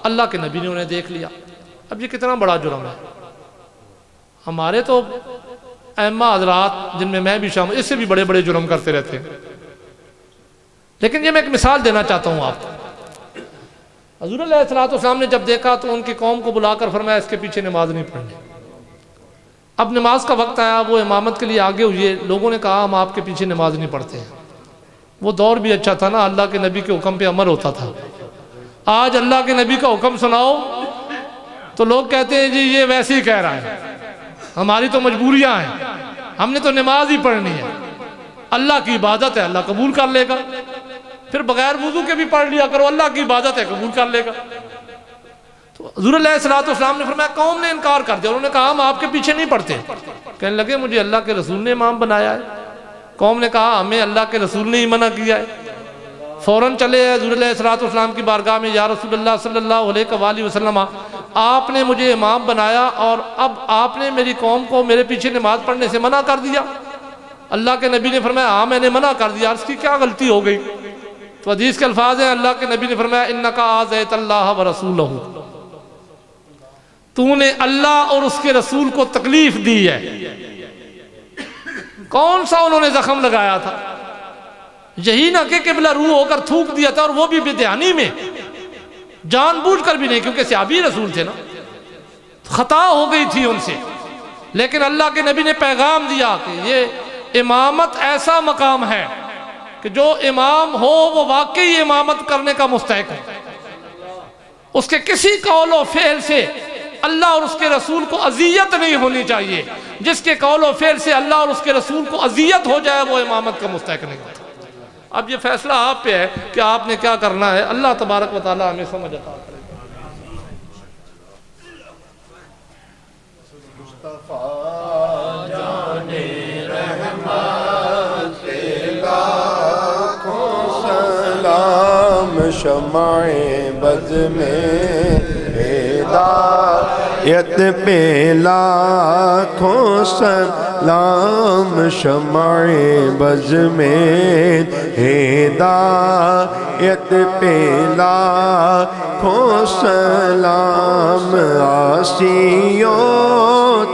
اللہ کے نبی نے انہیں دیکھ لیا۔ اب یہ کتنا بڑا جرم ہے۔ ہمارے تو ائمہ حضرات جن میں بھی شامل، اس سے بھی بڑے بڑے جرم کرتے رہتے ہیں، لیکن یہ میں ایک مثال دینا چاہتا ہوں آپ کو۔ حضور علیہ السلام نے جب دیکھا تو ان کی قوم کو بلا کر فرمایا اس کے پیچھے نماز نہیں پڑھنی۔ اب نماز کا وقت آیا، وہ امامت کے لیے آگے ہوئے، لوگوں نے کہا ہم آپ کے پیچھے نماز نہیں پڑھتے ہیں۔ وہ دور بھی اچھا تھا نا، اللہ کے نبی کے حکم پہ عمل ہوتا تھا۔ آج اللہ کے نبی کا حکم سناؤ تو لوگ کہتے ہیں جی یہ ویسے ہی کہہ رہا ہے، ہماری تو مجبوریاں ہیں، ہم نے تو نماز ہی پڑھنی ہے۔ اللہ کی عبادت ہے، اللہ قبول کر لے گا، پھر بغیر وضو کے بھی پڑھ لیا کرو، اللہ کی عبادت ہے، قبول کر لے گا۔ تو حضور علیہ السلام نے فرمایا قوم نے انکار کر دیا، انہوں نے کہا ہم آپ کے پیچھے نہیں پڑھتے۔ کہنے لگے مجھے اللہ کے رسول نے امام بنایا ہے۔ قوم نے کہا ہمیں اللہ کے رسول نے ہی منع کیا ہے۔ فوراً چلے حضور علیہ السلام کی بارگاہ میں، یا رسول اللہ صلی اللہ علیہ وآلہ وسلم، آپ نے مجھے امام بنایا اور اب آپ نے میری قوم کو میرے پیچھے نماز پڑھنے سے منع کر دیا۔ اللہ کے نبی نے فرمایا ہاں میں نے منع کر دیا، اس کی کیا غلطی ہو گئی؟ تو حدیث کے الفاظ ہیں، اللہ کے نبی نے فرمایا انکا آذیت اللہ ورسولہ، تو نے اللہ اور اس کے رسول کو تکلیف دی ہے۔ کون سا انہوں نے زخم لگایا تھا؟ یہی نہ کہ قبلہ رو ہو کر تھوک دیا تھا، اور وہ بھی بدعانی میں، جان بوجھ کر بھی نہیں، کیونکہ صحابی رسول تھے نا، خطا ہو گئی تھی ان سے۔ لیکن اللہ کے نبی نے پیغام دیا کہ یہ امامت ایسا مقام ہے کہ جو امام ہو وہ واقعی امامت کرنے کا مستحق ہے، اس کے کسی قول و فعل سے اللہ اور اس کے رسول کو اذیت نہیں ہونی چاہیے۔ جس کے قول و فعل سے اللہ اور اس کے رسول کو اذیت ہو جائے وہ امامت کا مستحق نہیں ہوتا۔ اب یہ فیصلہ آپ پہ ہے کہ آپ نے کیا کرنا ہے۔ اللہ تبارک و تعالی ہمیں سمجھ عطا کرے۔ شمع بز میں ہدایت پہ لاکھوں سلام، شمع بز میں ہدایت پہ لاکھوں سلام، آسیوں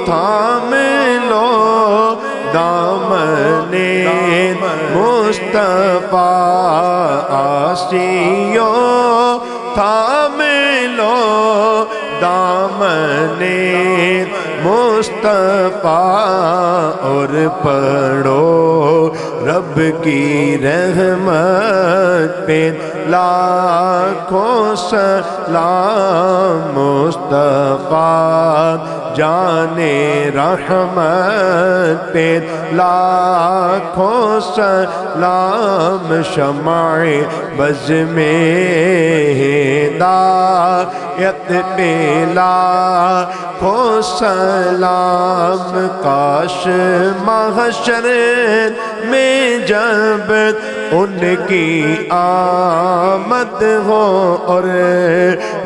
تھام لو دامن مصطفیٰ، آسیوں تھام لو دامن مصطفیٰ، اور پڑھو رب کی رحمت پہ لاکھوں سلام، مصطفیٰ جان رحمت پہ لاکھوں سلام، شمع بز میں ہدایت پہ لاکھوں سلام، کاش محشر میں جب ان کی آمد ہو اور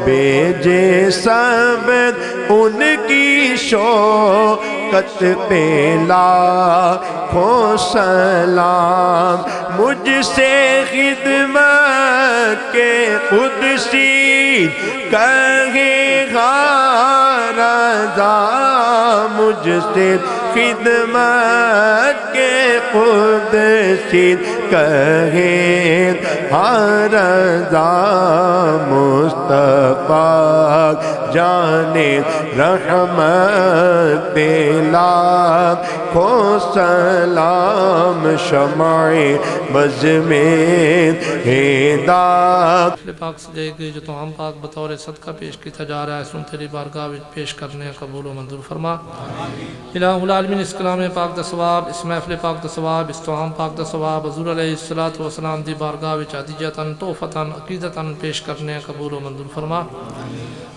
بھیجے سب ان کی شوکت پہ لاکھوں سلام، مجھ سے خدمت کے قدسی کہے غارت رضا مجھ سے خدمت کے قدسی کہیں ہاں رضا مصطفیٰ جانے رحمت بلا کو سلام شمع بز میں ہدایت پاک سجائے گی جو تو ہم پاک بطور صدقہ پیش کیتا جا رہا ہے سن تیری بارگاہ وچ پیش کرنے قبول و منظور فرما الہ العالمین اس کلام پاک دا ثواب اس محفل پاک دا ثواب اس توہم پاک دا ثواب حضور علیہ السلام دی بارگاہ وچ عدیجتاً توفتاً عقیدتاً پیش کرنے قبول و منظور فرما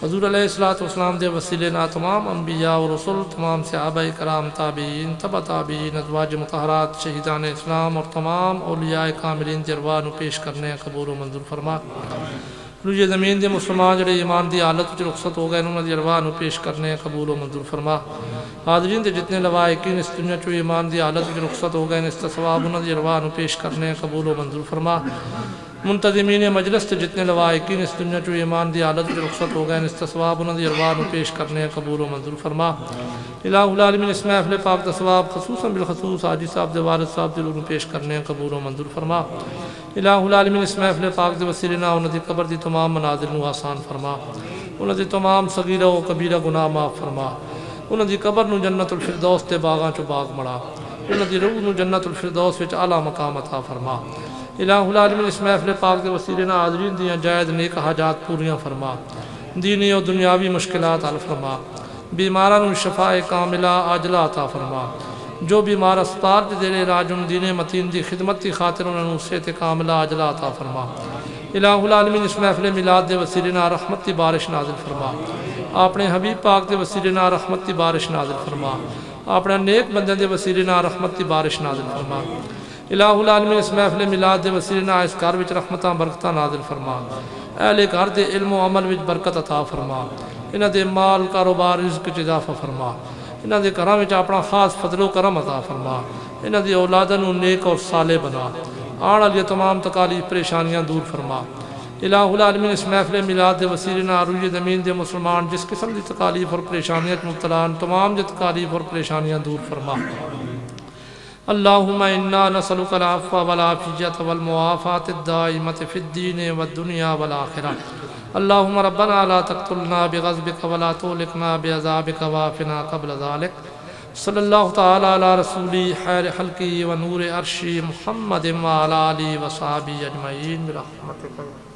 حضور علیہ السلام دے وسیلے نا تمام انبیاء و رسول تمام صحابہ کرام تابعین تبع تابعین ازواج مطہرات شہیدان اسلام اور تمام اولیاء کاملین دی ارواح نو پیش کرنے قبول و منظور فرما روئے زمین دے مسلمان جڑے ایمان دی حالت وچ رخصت ہو گئے انہوں دی ارواح نو پیش کرنے قبول و منظور فرما حاضرین دے جتنے لوائقین اس دنیا چو ایمان دی حالت وچ رخصت ہو گئے اس ثواب انہوں دی ارواح نو پیش کرنے قبول و منظور فرما منتظمین مجلس تے جتنے لوائقین اس دنیا چو ایمان دی حالت وچ رخصت ہو گئے اس ثواب انہوں دی ارواح نو پیش کرنے قبول و منظور فرما الہ العالمین اس محفل پاک دا ثواب خصوصاً بالخصوص حاجی صاحب دے والد صاحب دے لوگوں پیش کرنے قبول و منظور فرما الہ العالمین اس محفل پاک دے وسیلے نال انہاں دی قبر دی تمام منازل نو آسان فرما انہاں دی تمام صغیرہ و کبیرہ گناہ معاف فرما انہاں دی قبر نو جنت الفردوس تے باغاں چو باغ مڑا انہاں دی روح نو جنت الفردوس وچ اعلیٰ مقام عطا فرما الہ العالمین اس محفل پاک دے وسیلے نال حاضرین دیاں جائز نیک حاجات پوریاں فرما دینی و دنیاوی مشکلات حل فرما بیماران شفاء کاملہ عاجلہ عطا فرما جو بیمار اسپتال دے زیر علاج دین متین دی خدمت کی خاطر انہوں صحت کاملہ عاجلہ عطا فرما الہ العالمین اس محفل میلاد دے وسیلے نال رحمت دی بارش نازل فرما اپنے حبیب پاک دے وسیلے نال رحمت دی بارش نازل فرما اپنے نیک بندے دے وسیلے نال رحمت دی بارش نازل فرما الہ العالمین اس محفل میلاد دے وسیلے نال اس گھر وچ رحمتاں برکتاں نازل فرما اہل گھر دے علم و عمل وچ برکت عطا فرما انہاں دے مال کاروبار رزق وچ اضافہ فرما انہاں دے گھراں وچ اپنا خاص فضل و کرم عطا فرما انہاں دی اولاداں نوں نیک اور صالح بنا آن والی تمام تکالیف پریشانیاں دور فرما الہ العالمین اس محفل میلاد دے وسیلے نال روئے زمین دے مسلمان جس قسم دی تکالیف اور پریشانیاں مبتلا ہیں تمام دی تکالیف اور پریشانیاں دور فرما اللہم انا نسألک العفو والعافیت والمعافات الدائمت فی الدین والدنیا والآخرہ اللہم ربنا لا تقتلنا بغضبک ولا تولکنا بعذابک وافنا قبل ذالک صلی اللہ تعالی علی رسولی خیر خلقی ونور عرشی محمد وعلی آلہ وصحبہ اجمعین برحمتک